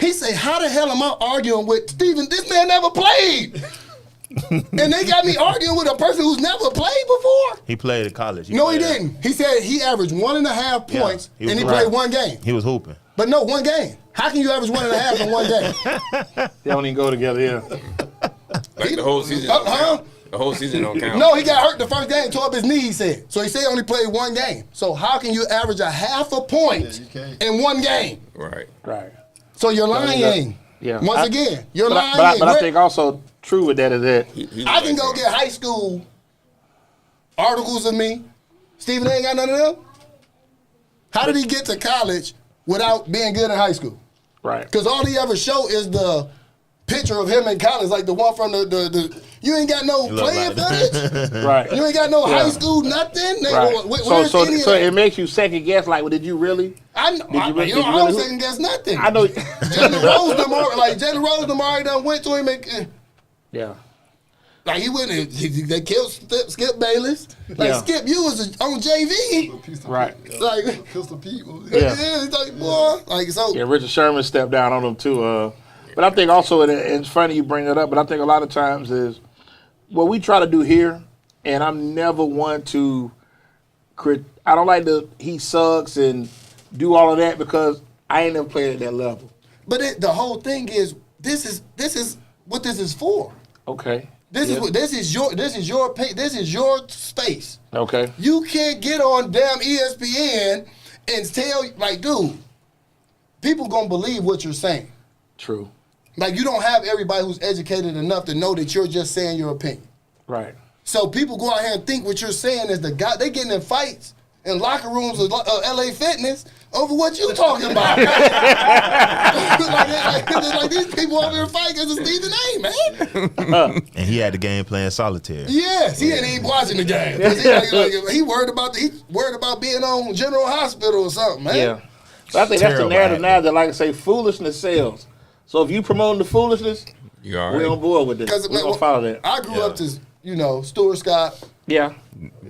He say, "How the hell am I arguing with Steven? This man never played." And they got me arguing with a person who's never played before. He played at college. No, he played at- didn't. He said he averaged 1.5 Yeah, points, he was and he right. played one game. He was hooping. But no, one game. How can you average 1.5 in one game? They don't even go together, yeah. Like the whole season. Don't Huh? count. The whole season don't count. No, he got hurt the first game, tore up his knee, he said. So he said he only played one game. So how can you average 0.5 point you can't. in one game? Right. Right. So you're lying. Yeah. Once again, you're lying. But I think also true with that is that He I can was go like, get high school articles of me. Steven ain't got none of them. How did he get to college without being good in high school? right. Because all he ever show is the picture of him in college, like the one from the You ain't got no playing footage. Right. You ain't got no high school nothing. Right. So it makes you second guess. Like, well, did you really? I don't second guess nothing. I know. Jalen Rose already done went to him and. Yeah. Like he went and they killed Skip Bayless. Like Skip, you was on JV. Right. Like Pistol Pete. Yeah. He's like, boy. Like so. Yeah, Richard Sherman stepped down on him too. But I think also, and it's funny you bring it up, but I think a lot of times is what we try to do here, and I'm never one to I don't like he sucks and do all of that because I ain't never played at that level. But the whole thing is this is what this is for. Okay. This is your space. Okay. You can't get on damn ESPN and tell like, dude, people gonna believe what you're saying. True. Like you don't have everybody who's educated enough to know that you're just saying your opinion. Right. So people go out here and think what you're saying is the guy. They getting in fights in locker rooms of LA Fitness over what you talking about. like these people over here fighting because it's Stephen A, man. And he had the game playing solitaire. Yes, he ain't even watching the game. He worried about being on General Hospital or something, man. Yeah. But I think that's the narrative now that, like I say, foolishness sells. So if you promoting the foolishness, You all we right? on board with this. We're going to follow that. I grew up to, Stuart Scott, Yeah.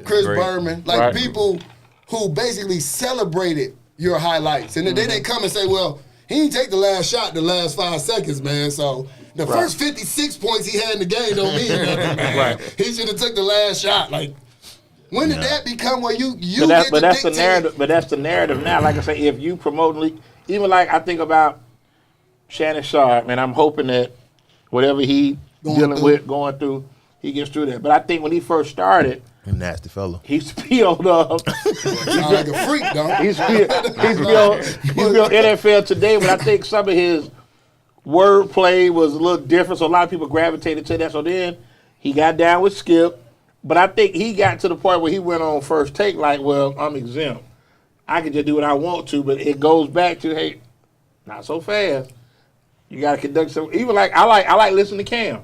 Chris Great. Berman, like people who basically celebrated your highlights. And then they didn't come and say, well, he didn't take the last shot in the last 5 seconds, man. So the first 56 points he had in the game don't mean nothing, man. Right. He should have took the last shot. Like, when did that become where you but that's the narrative. But that's the narrative now. Like I say, if you promoting, even like I think about Shannon Sharp, man, I'm hoping that whatever he going through, he gets through that. But I think when he first started, A nasty fellow. he used to be on Sound like a freak, though. he used to be on NFL Today, but I think some of his wordplay was a little different, so a lot of people gravitated to that. So then he got down with Skip, but I think he got to the point where he went on First Take like, well, I'm exempt. I can just do what I want to, but it goes back to, hey, not so fast. You got to conduct some. Even like I like listening to Cam.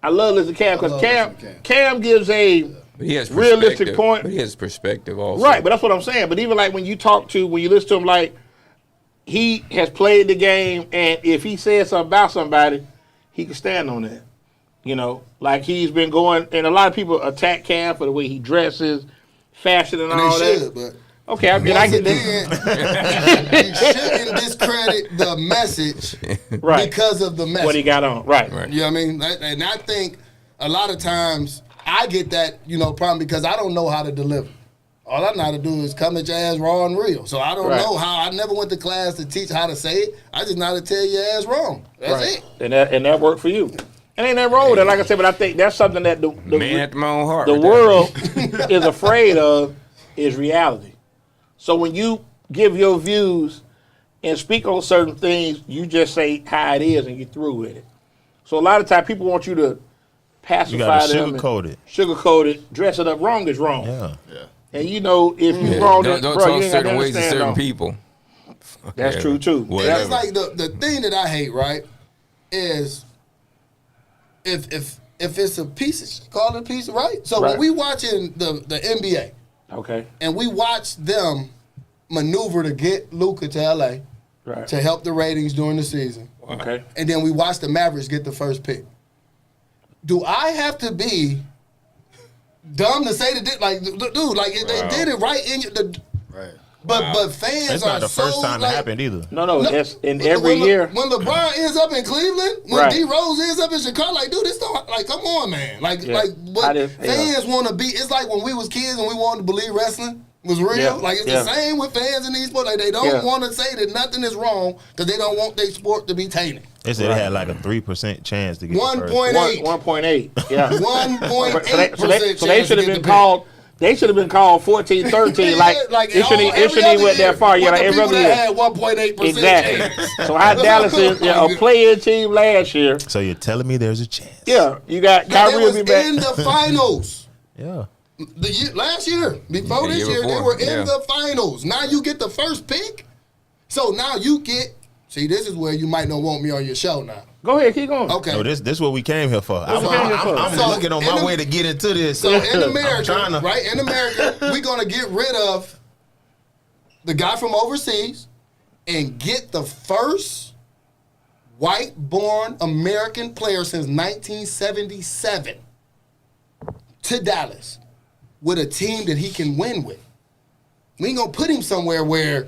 I love listening to Cam because Cam gives a But he has realistic point. But he has perspective also. Right, but that's what I'm saying. But even like when you listen to him, like he has played the game, and if he says something about somebody, he can stand on that. You know, like he's been going, and a lot of people attack Cam for the way he dresses, fashion, and all that. But okay, I get that. You shouldn't discredit the message because of the message. What he got on, right. You know what I mean? And I think a lot of times I get that, problem because I don't know how to deliver. All I know how to do is come at your ass raw and real. So I don't know how. I never went to class to teach how to say it. I just know how to tell your ass wrong. That's it. And that worked for you. And ain't nothing wrong with it, like I said, but I think that's something that the man after my own heart. The world is afraid of is reality. So when you give your views and speak on certain things, you just say how it is and you're through with it. So a lot of times people want you to pacify them. Sugarcoat it, dress it up. Wrong is wrong. Yeah. And if you wrong, don't bro, talk you ain't certain got ways to certain on. people. That's true too. That's like the thing that I hate, right? Is if it's a piece of shit, call it a piece of right. So when we watching the NBA, okay, and we watch them maneuver to get Luka to LA to help the ratings during the season. Okay. And then we watch the Mavericks get the first pick. Do I have to be dumb to say that, like, dude, like they did it right in the right. But fans It's are not the first time like, it happened either. No, it's in every year. When LeBron ends up in Cleveland, when D Rose ends up in Chicago, like, dude, this don't, like, come on, man. Like what fans want to be. It's like when we was kids and we wanted to believe wrestling was real. Yeah. Like it's the same with fans in these sports. Like they don't want to say that nothing is wrong because they don't want their sport to be tainted. They said they had like a 3% chance to get 1.8. 1.8. Yeah. 1.8%. So they should have been called. They should have been called 14, 13. Like it shouldn't even went that far. Yeah, like every other year. Had 1.8%. Exactly. So how Dallas is a playing team last year. So you're telling me there's a chance? Yeah, you got Kyrie will be back in the finals. Yeah. Last year, before this year, they were in the finals. Now you get the first pick. So now you get. See, this is where you might not want me on your show now. Go ahead, keep going. Okay. No, this what we came here for. I'm So, looking on my way to get into this. So in America, trying to- right? In America, we're gonna get rid of the guy from overseas and get the first white-born American player since 1977 to Dallas with a team that he can win with. We ain't gonna put him somewhere where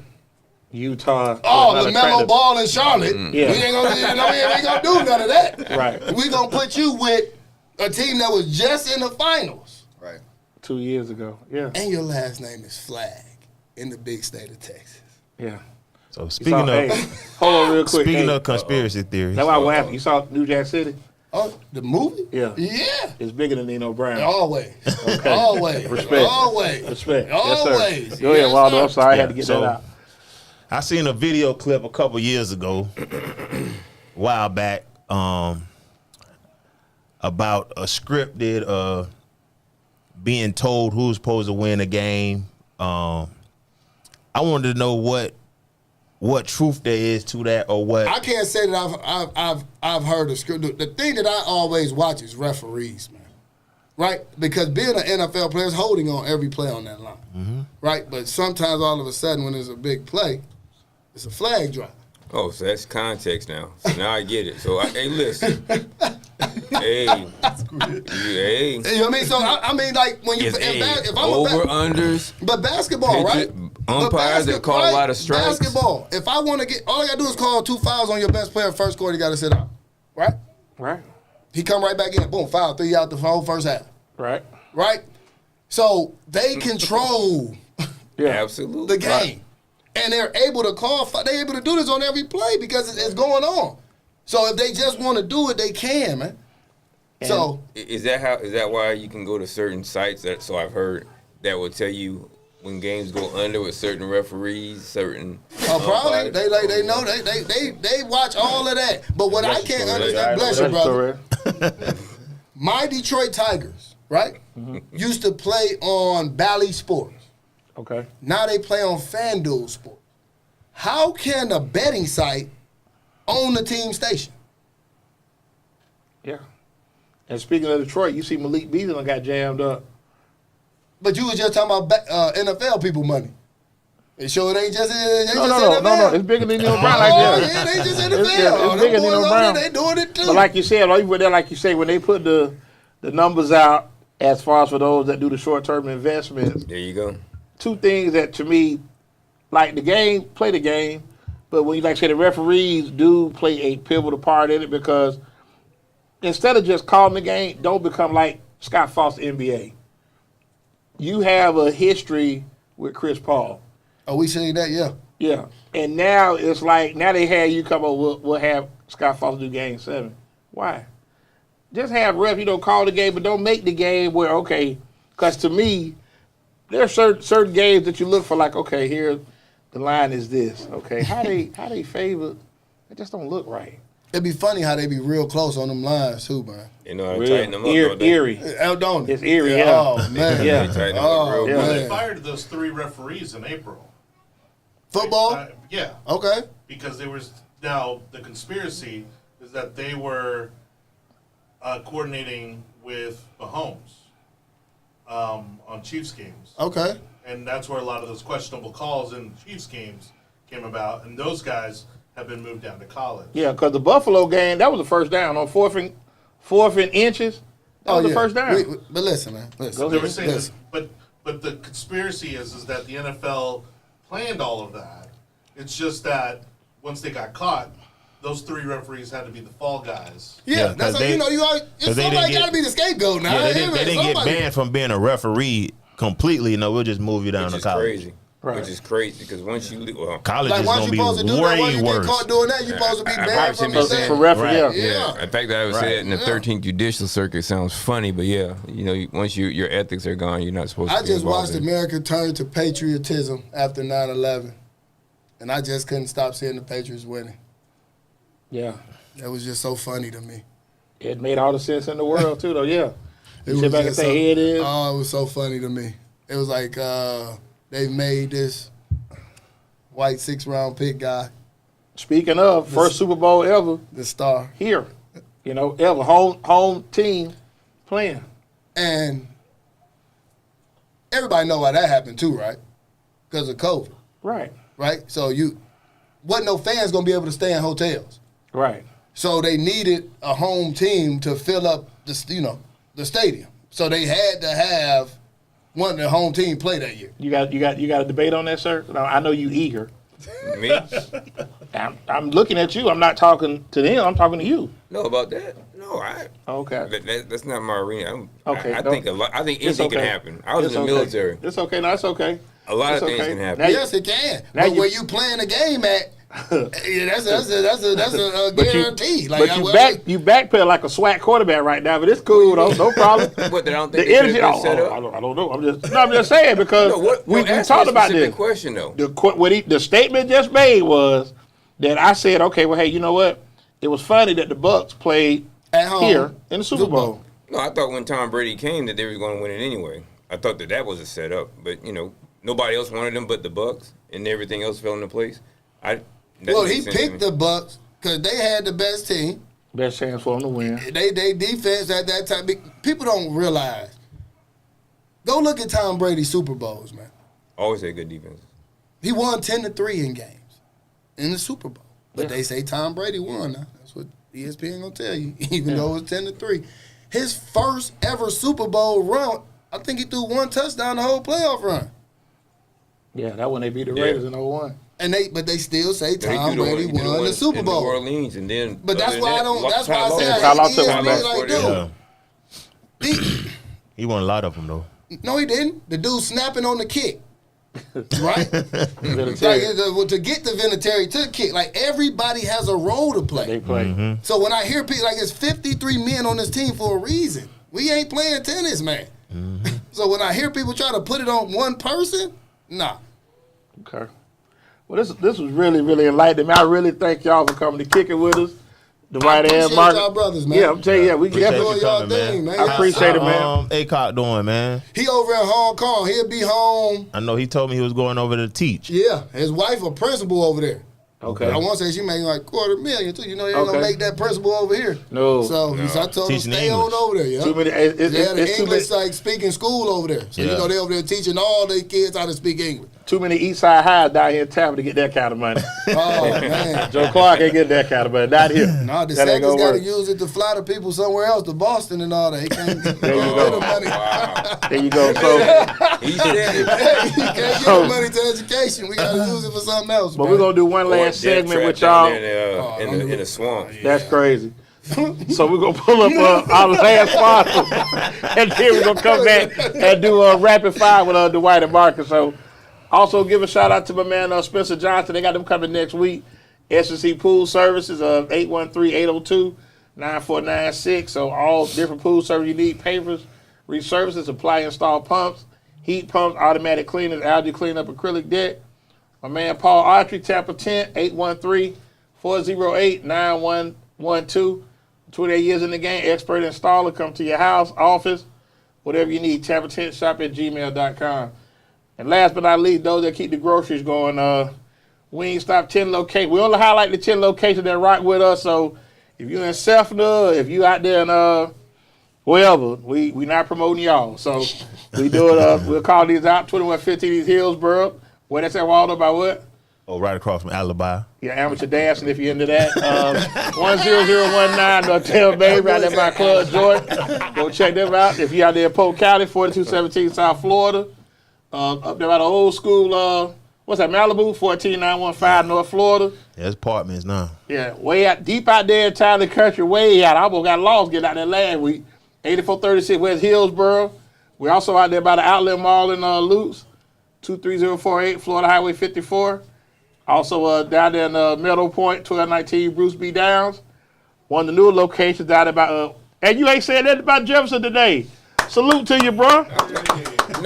Utah. LaMelo Ball in Charlotte. Yeah. We ain't gonna do none of that. Right. We gonna put you with a team that was just in the finals. Right. 2 years ago. Yeah. And your last name is Flag in the big state of Texas. Yeah. So speaking Hey, of hold on real quick. speaking Hey, of conspiracy theories, that's why what happened. You saw New Jack City? Oh, the movie? Yeah. Yeah. It's bigger than Nino Brown. Always. Always. Respect. Always. Respect. Always. Yes, sir. Go ahead, Yes, Waldo. sir. I'm sorry. I had to get So- that out. I seen a video clip a couple years ago, a while back, about a scripted being told who's supposed to win a game. I wanted to know what truth there is to that, or what. I can't say that I've heard of script. The thing that I always watch is referees, man. Right? Because being an NFL player is holding on every play on that line. Right? But sometimes all of a sudden when there's a big play, it's a flag drop. Oh, so that's context now. So now I get it. So, hey, listen. Hey. You know what I mean? So, I mean, like, when you... It's if I'm over-unders. But basketball, right? Umpires that call a lot of strikes. Basketball. If I want to get... All I got to do is call 2 fouls on your best player first quarter, you got to sit out. Right? Right. He come right back in. Boom, foul. 3 out the whole first half. Right. Right? So, they control Yeah. Absolutely. the game. And they're able to they're able to do this on every play because it's going on. So, if they just want to do it, they can, man. So... Is that why you can go to certain sites so I've heard that will tell you when games go under with certain referees, certain probably umpires? they know they watch all of that. But what I can't understand, bless you, That's brother. correct. My Detroit Tigers, right, used to play on Bally Sports. Okay. Now they play on FanDuel Sports. How can a betting site own the team station? Yeah. And speaking of Detroit, you see Malik Beasley got jammed up. But you was just talking about NFL people money. They sure it ain't just No. NFL. It's bigger than Nino Brown. Like Oh, that. yeah, they just NFL. It's Them bigger than boys Nino over Brown. there, they doing it too. But like you said, like you say, when they put the numbers out as far as for those that do the short-term investments, There you go. two things that to me, like play the game, but when you like say the referees do play a pivotal part in it because instead of just calling the game, don't become like Scott Foster NBA. You have a history with Chris Paul. Oh, we seen that, yeah. Yeah. And now it's like, now they have you come up, we'll have Scott Foster do game 7. Why? Just have refs, call the game, but don't make the game where, okay, because to me, there are certain games that you look for like, okay, here the line is this. Okay, how they favor, it just don't look right. It'd be funny how they be real close on them lines too, man. You know how to tighten them up. don't they? Eerie. Don't It's eerie, yeah. Oh, man. Yeah. They tighten them Oh, up real yeah. good. They man. fired those 3 referees in April. Football? Yeah, Okay. because now the conspiracy is that they were coordinating with Mahomes on Chiefs games. Okay. And that's where a lot of those questionable calls in Chiefs games came about. And those guys have been moved down to college. Yeah, because the Buffalo game, that was the first down on fourth and inches. That was the first down. But listen, man. Listen. They were saying this, Listen. but the conspiracy is that the NFL planned all of that. It's just that once they got caught, those 3 referees had to be the fall guys. Yeah, that's how you somebody got to be the scapegoat now. Yeah, they didn't get banned from being a referee completely. No, we'll just move you down Which to is college. crazy. Right. Which is crazy because once you College Like is once gonna you be supposed to do that, once way you get worse. caught doing that, you supposed to be I banned probably from shouldn't be the saying For thing. referee, Right. yeah. In fact, I would say it in the 13th Judicial Circuit sounds funny, but yeah, once your ethics are gone, you're not supposed to I be just involved watched in it. America turn to patriotism after 9/11, and I just couldn't stop seeing the Patriots winning. Yeah. That was just so funny to me. It made all the sense in the world, too, though, yeah. It You sit back and just say, here it is. Oh, it was so funny to me. It was like they made this white 6th-round pick guy Speaking of, first Super Bowl ever The star. here. Ever. Home team playing. And everybody know why that happened too, right? Because of COVID, Right. right? So wasn't no fans going to be able to stay in hotels. Right. So they needed a home team to fill up the stadium. So they had to have one of the home team play that year. You got a debate on that, sir? No, I know you eager. Me? I'm looking at you. I'm not talking to them. I'm talking to you. No, about that? No, Okay. that's not my arena. Okay, I don't- think I think It's anything okay. can happen. I was It's in the okay. military. It's okay. No, it's okay. A lot It's of things okay. can happen. Now Yes, it can. Now But you- where you playing the game at, that's a But you- guarantee. But you backpedal like a SWAT quarterback right now, but it's cool though. No problem. But I don't The think they energy. should have been set up. I don't know. I'm just saying because we ask talked me a about specific this. question though. The statement just made was that I said, okay, well, hey, you know what? It was funny that the Bucs played At home. here in the Super Bowl. No, I thought when Tom Brady came that they were going to win it anyway. I thought that was a setup, but nobody else wanted them but the Bucs, and everything else fell into place. Well, he picked the Bucs because they had the best team. Best chance for them to win. They defense at that time. People don't realize. Go look at Tom Brady's Super Bowls, man. Always had good defense. He won 10-3 in games in the Super Bowl. But they say Tom Brady won now. That's what ESPN gonna tell you, even though it was 10-3. His first ever Super Bowl run, I think he threw one touchdown the whole playoff run. Yeah, that when they beat the Raiders in 01. But they still say He Tom threw Brady one won the Super in Bowl. New Orleans, and then. But that's why I don't. That's why I say Yeah, I Kyle hate Lowry ESPN was like, there. dude. He won a lot of them though. No, he didn't. The dude snapping on the kick. Right? Vinatieri, Like, to get the Vinatieri to kick, like everybody has a role to play. they play. So when I hear people like it's 53 men on this team for a reason, we ain't playing tennis, man. So when I hear people try to put it on one person, nah. Okay. Well, this was really, really enlightening. I really thank y'all for coming to kick it with us. The right hand Appreciate Mark. y'all brothers, man. Yeah, I'm telling you, we Appreciate definitely. you y'all coming, thing, man. I appreciate it, man. Acock doing, man. He over in Hong Kong. He'll be home. I know he told me he was going over to teach. Yeah, his wife a principal over there. Okay. I want to say she making like $250,000 too. You know, they ain't gonna Okay. make that principal over here. No. So I told him Teaching stay on English. over there. Yeah. Too many. They had an It's too many. English like speaking school over there. So Yeah. they over there teaching all their kids how to speak English. Too many East Side Highs down here in Tampa to get that kind of money. Oh man. Joe Clark ain't get that kind of money. Not here. No, the That ain't Celtics gonna got to work. use it to fly the people somewhere else, to Boston and all that. He can't get There you the go. money. Wow. There you go. So, He said it. He can't get the money to education. We got to use it for something else. but man. we're gonna do one Or last death segment trap with down y'all. there in the swamp. That's crazy. So we're gonna pull up our last sponsor, and then we're gonna come back and do a rapid fire with Dwight and Marcus. So also give a shout out to my man Spencer Johnson. They got them coming next week. S&C Pool Services of 813-802-9496. So all different pool service you need: pavers, resurfaces, supply, install pumps, heat pumps, automatic cleaners, algae cleanup, acrylic deck. My man Paul Autry, Tampa Tent, 813-408-9112. 28 years in the game, expert installer, come to your house, office, whatever you need. Tampa Tent Shop at gmail.com. And last but not least, those that keep the groceries going, Wingstop 10 locations. We only highlight the 10 locations that rock with us. So if you're in Selfna, if you out there in wherever, we not promoting y'all. So we do it. We'll call these out. 2115 East Hillsborough. Where that's at, Waldo, by what? Oh, right across from Alibi. Yeah, amateur dancing if you're into that. 10019 Hotel Bay, right there by Club Jordan. Go check them out. If you're out there in Polk County, 4217 South Florida. Up there by the old school, what's that, Malibu? 14915 North Florida. Yeah, it's apartments now. Yeah, way out, deep out there in town, the country, way out. I almost got lost getting out there last week. 8436 West Hillsborough. We're also out there by the Outlet Mall in Lutz. 23048 Florida Highway 54. Also down there in Meadow Point, 1219 Bruce B. Downs. One of the newer locations down there by, and you ain't said that about Jefferson today. Salute to you, bro. No,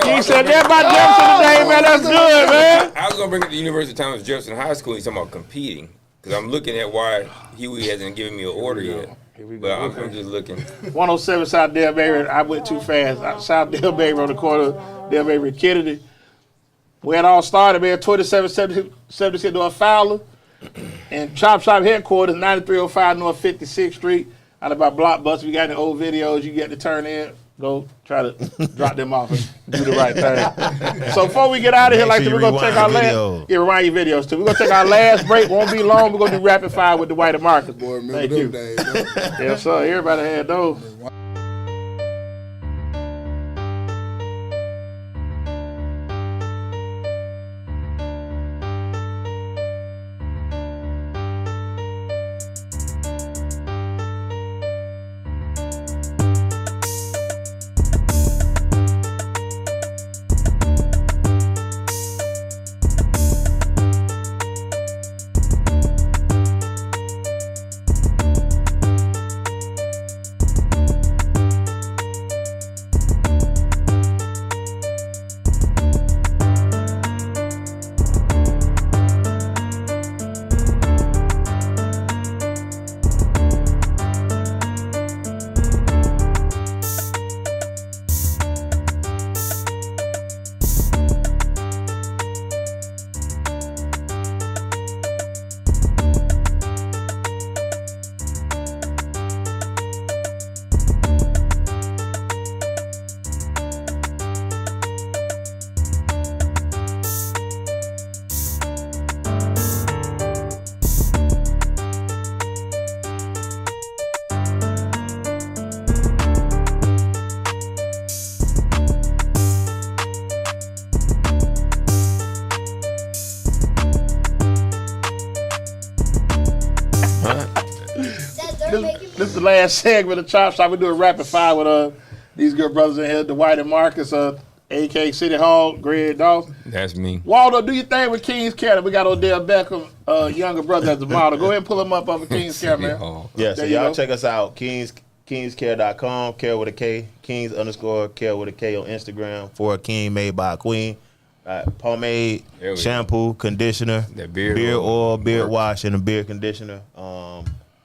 You ain't said that about Jefferson today, man. That's good, man. I was gonna bring up the University of Thomas Jefferson High School. He's talking about competing because I'm looking at why Huey hasn't given me an order yet. Here we go. But I'm just looking. 107 South Del Bay. I went too fast. South Del Bay on the corner, Del Bay and Kennedy. Where it all started, man, 27-76 to a Fowler. And Chop Shop headquarters, 9305 North 56th Street, out about Blockbuster. If you got any old videos you get to turn in, go try to drop them off and do the right thing. So before we get out of here, Make sure we're going to take our last... Yeah, rewind your videos, too. We're going to take our last break. Won't be long. We're going to do rapid fire with Dwight and Marcus. Boy, remember Thank them you. days, huh? Yes, sir. Everybody had those. This is the last segment of Chop Shop. We're doing rapid fire with these good brothers in here, Dwight and Marcus, AK City Hall, Greg Dawson. That's me. Waldo, do your thing with King's Care. We got Odell Beckham, younger brother as the model. Go ahead and pull him up of King's Care, man. Yeah, so There you y'all go. check us out, kingscare.com, care with a K, Kings_care with a K on Instagram, for a king made by a queen. Pomade, There we shampoo, conditioner, That beard oil, beard works. wash, and a beard conditioner.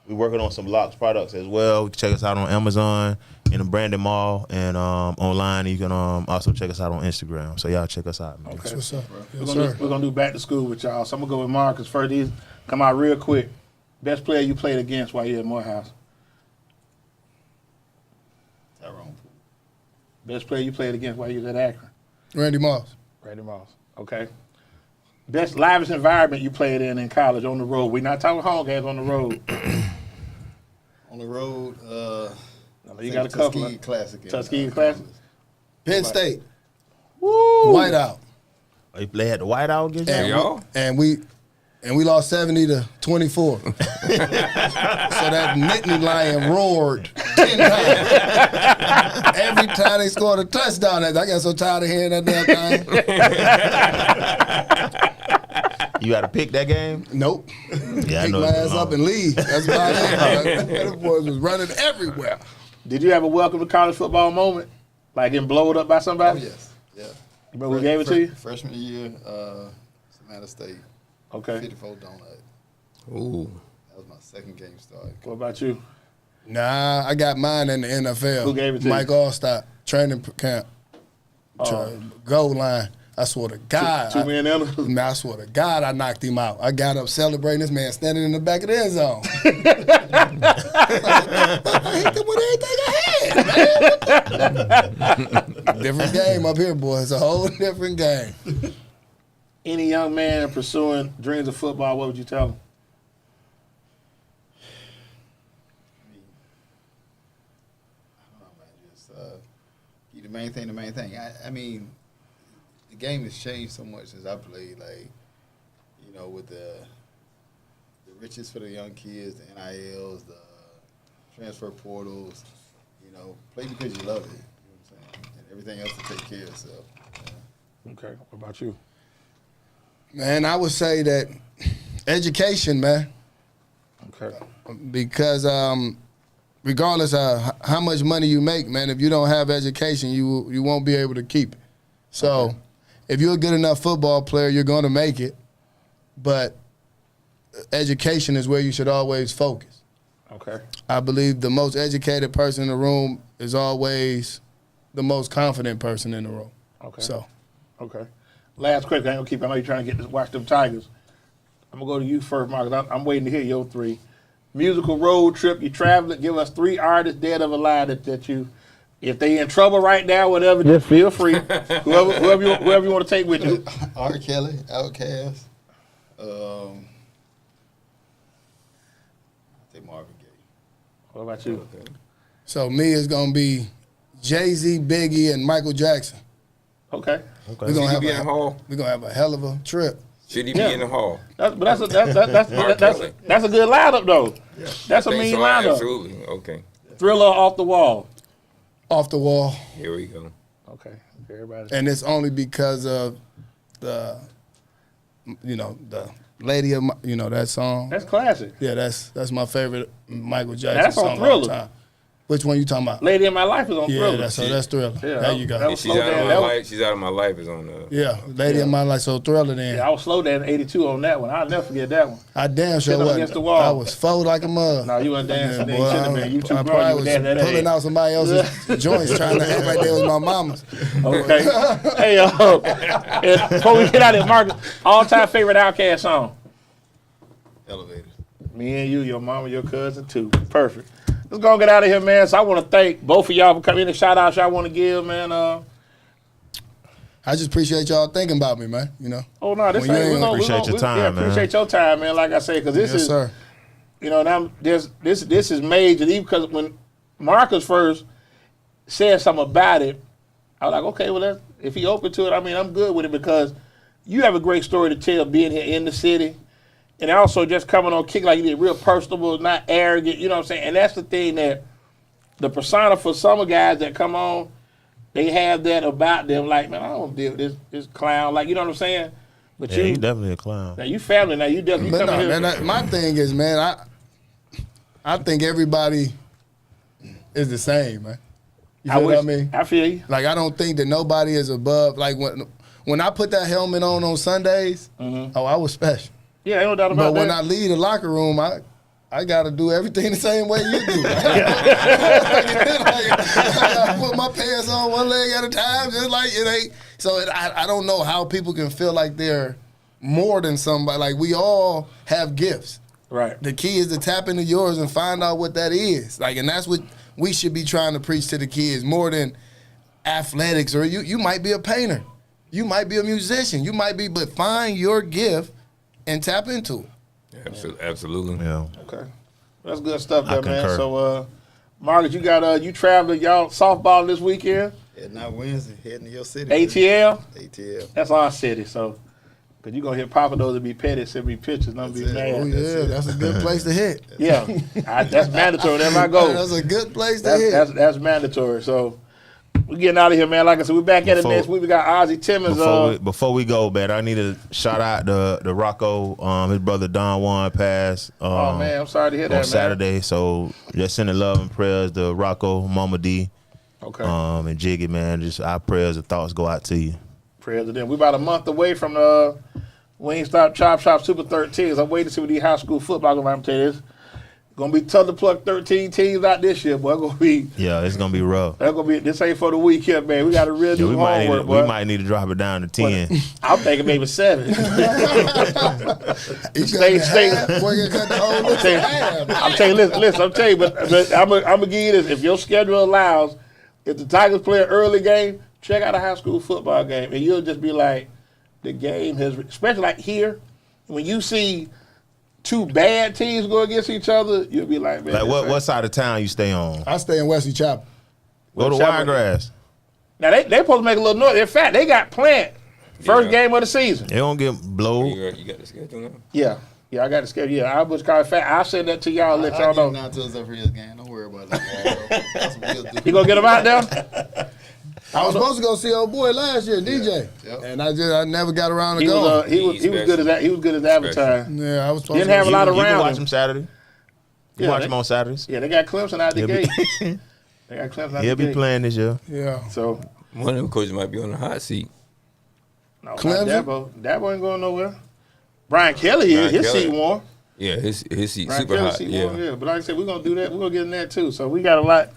We're working on some locks products as well. You can check us out on Amazon, in the Brandon Mall, and online. You can also check us out on Instagram. So y'all check us out, man. Okay. What's up? We're Yes, gonna, sir. we're gonna do back to school with y'all. So I'm gonna go with Marcus first. These come out real quick. Best player you played against while you at Morehouse. Jerome. Best player you played against while you was at Akron. Randy Moss. Brady Moss. Okay. Best livest environment you played in college on the road. We're not talking home games, on the road. On the road, You got a couple. Tuskegee Classic. in, Tuskegee Classic. Penn State. Woo! Whiteout. Oh, you play at the Whiteout against And y'all? y'all? we lost 70-24. So that Nittany Lion roared 10 times. Every time they scored a touchdown, I got so tired of hearing that damn thing. You got to pick that game? Nope. Yeah, I Pick know. my it's ass long. up and leave. That's about it. Them boys was running everywhere. Did you have a welcome to college football moment? Like getting blowed up by Oh, somebody? yes. Yeah. Remember who gave it to you? Freshman year, Savannah State. Okay. 54 donut. Ooh. That was my second game start. What about you? Nah, I got mine in the NFL. Who gave it to Mike you? Allstott, training camp. Goal line. I swear to God. Two men in it? Man, I swear to God, I knocked him out. I got up celebrating, this man standing in the back of the end zone. I hit him with everything I had, man. Different game up here, boy. It's a whole different game. Any young man pursuing dreams of football, what would you tell him? I don't know, man. Just keep the main thing the main thing. I mean, the game has changed so much since I played. Like, you know, with the riches for the young kids, the NILs, the transfer portals. You know, play because you love it. You know what I'm saying? And everything else will take care of itself. Yeah. Okay. What about you? Man, I would say that education, man. Okay. Because regardless of how much money you make, man, if you don't have education, you won't be able to keep it. So if you're a good enough football player, you're going to make it. But education is where you should always focus. Okay. I believe the most educated person in the room is always the most confident person in the room. Okay. So Okay. Last question. I ain't gonna keep. I know you're trying to get this. Watch them Tigers. I'm gonna go to you first, Marcus. I'm waiting to hear your 3. Musical road trip. You traveling. Give us 3 artists dead or alive that you. If they in trouble right now, whatever, just feel free. whoever you want to take with you. R. Kelly, Outkast. I think Marvin Gaye. What about you? Okay. So me is gonna be Jay-Z, Biggie, and Michael Jackson. Okay. We're gonna Should he be in the hall? have a hell of a trip. Should he be Yeah. in the hall? That's a good lineup though. That's a Think mean so? lineup. Absolutely. Okay. Thriller off the wall. Off the wall. Here we go. Okay. Everybody. And it's only because of the Lady of that song. That's classic. Yeah, that's my favorite Michael Jackson That's on song of all Thriller. time. Which one you talking about? Lady in My Life is on Yeah, Thriller. that's Thriller. Yeah, There you go. that was She's slow out of down. my life. She's out of my life is on Yeah, Lady in My Life, so Thriller then. Yeah, I was slow down in 82 on that one. I'll never forget that one. I damn sure Sit up wasn't. against the wall. I was fold like a mug. No, you wasn't dancing. Yeah, You boy, should have been. You too I grown. You probably was was dancing that pulling age. out somebody else's joints trying to act like they was my mama's. Okay. Hey, and before we get out of here, Marcus, all-time favorite Outkast song? Elevator. Me and you, your mama, your cousin, too. Perfect. Let's go and get out of here, man. So I want to thank both of y'all for coming in. The shout-outs y'all want to give, man. I just appreciate y'all thinking about me, man. Oh, no, this Well, you ain't. ain't appreciate your time, man. Appreciate your time, man. Like I say, because this Yes, is, sir. now this is major. Even because when Marcus first said something about it, I was like, okay, well, if he open to it, I mean, I'm good with it because you have a great story to tell being here in the city. And also just coming on kick like you did, real personable, not arrogant, you know what I'm saying? And that's the thing that the persona for some of guys that come on, they have that about them, like, man, I don't deal with this clown, like, you know what I'm saying? But Yeah, he's definitely a clown. now you family, now you definitely But come no, here. man, my thing is, man, I think everybody is the same, man. You feel what I mean? I feel you. Like, I don't think that nobody is above. Like, when I put that helmet on Sundays, oh, I was special. Yeah, ain't no doubt But about when that. I leave the locker room, I got to do everything the same way you do. I put my pants on one leg at a time, just like it ain't. So I don't know how people can feel like they're more than somebody. Like, we all have gifts. Right. The key is to tap into yours and find out what that is. Like, and that's what we should be trying to preach to the kids more than athletics. Or you might be a painter, you might be a musician, you might be, but find your gift and tap into it. Absolutely. Yeah. Okay. That's good stuff I there, man. concur. So, Marcus, you got you traveling, y'all softball this weekend? Heading out Wednesday, heading to your city. ATL? ATL. That's our city, so. Because you're going to hit Papa those to be petty, send me pictures, and I'm be That's it. Oh mad. yeah, that's a good place to hit. Yeah. That's mandatory whenever I go. That's a good place to hit. That's mandatory. So, we're getting out of here, man. Like I said, we're back at it next week. We got Ozzy Timmons. Before we go, man, I need to shout out the Rocco. His brother Don Juan passed. Oh, man, I'm sorry to hear that, on man. Saturday. So just sending love and prayers to Rocco, Mama D, Okay. and Jiggy, man. Just our prayers and thoughts go out to you. Prayers to them. We're about a month away from the Wingstop Chop Shop Super 13s. I'm waiting to see what these high school football going to tell you this. Gonna be tough to pluck 13 teams out this year, boy. Yeah, it's gonna be rough. This ain't for the weekend, man. We got to really do homework, boy. We might need to drop it down to 10. I'm thinking maybe 7. I'm telling you, listen, but I'm gonna give you this. If your schedule allows, if the Tigers play an early game, check out a high school football game, and you'll just be like, the game has, especially like here, when you see two bad teams go against each other, you'll be like, man. Like what side of town you stay on? I stay in Wesley Chapel. Go to Wiregrass. Now they supposed to make a little noise. In fact, they got Plant first game of the season. They don't get blowed. You got the schedule now? Yeah, I got the schedule. Yeah, I was kind of fat. I'll send that to y'all. Let y'all know. Not to us up here game. Don't worry about that. You gonna get them out there? I was supposed to go see old boy last year, DJ, Yep. and I never got around to He going. was good as that. He was good as advertising. Yeah, I was supposed Didn't to have a lot of You can round watch him. them Saturday. You Yeah, watch they- them on Saturdays. Yeah, they got Clemson out the He'll be- gate. They got Clemson out He'll the be gate. playing this year. Yeah. So One of them coaches might be on the hot seat. no, Clemson? Dabo ain't going nowhere. Brian Kelly is. Brian His Kelly. seat warm. Yeah, his seat Brian super Kelly's hot. seat Yeah. warm. Yeah, but like I said, we're gonna do that. We're gonna get in that too. So we got a lot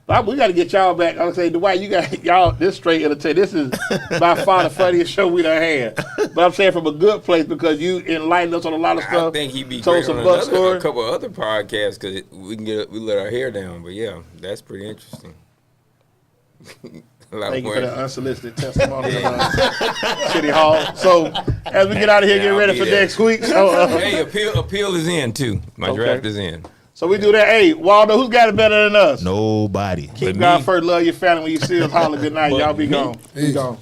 We got to get y'all back. I'm say, Dwight, you got y'all this straight entertainment. This is by far the funniest show we done had. But I'm saying from a good place because you enlightened us on a lot of stuff. I think he'd be told great some on Bucs stories. a couple of other podcasts because we let our hair down. But yeah, that's pretty interesting. Thank you for that unsolicited testimony at City Hall. So as we get out of here, get ready for next week. So, hey, appeal is in too. My draft is in. So we do that. Hey, Waldo, who's got it better than us? Nobody. Keep God first, love your family. When you see us, holler good night. Y'all be gone. Be gone.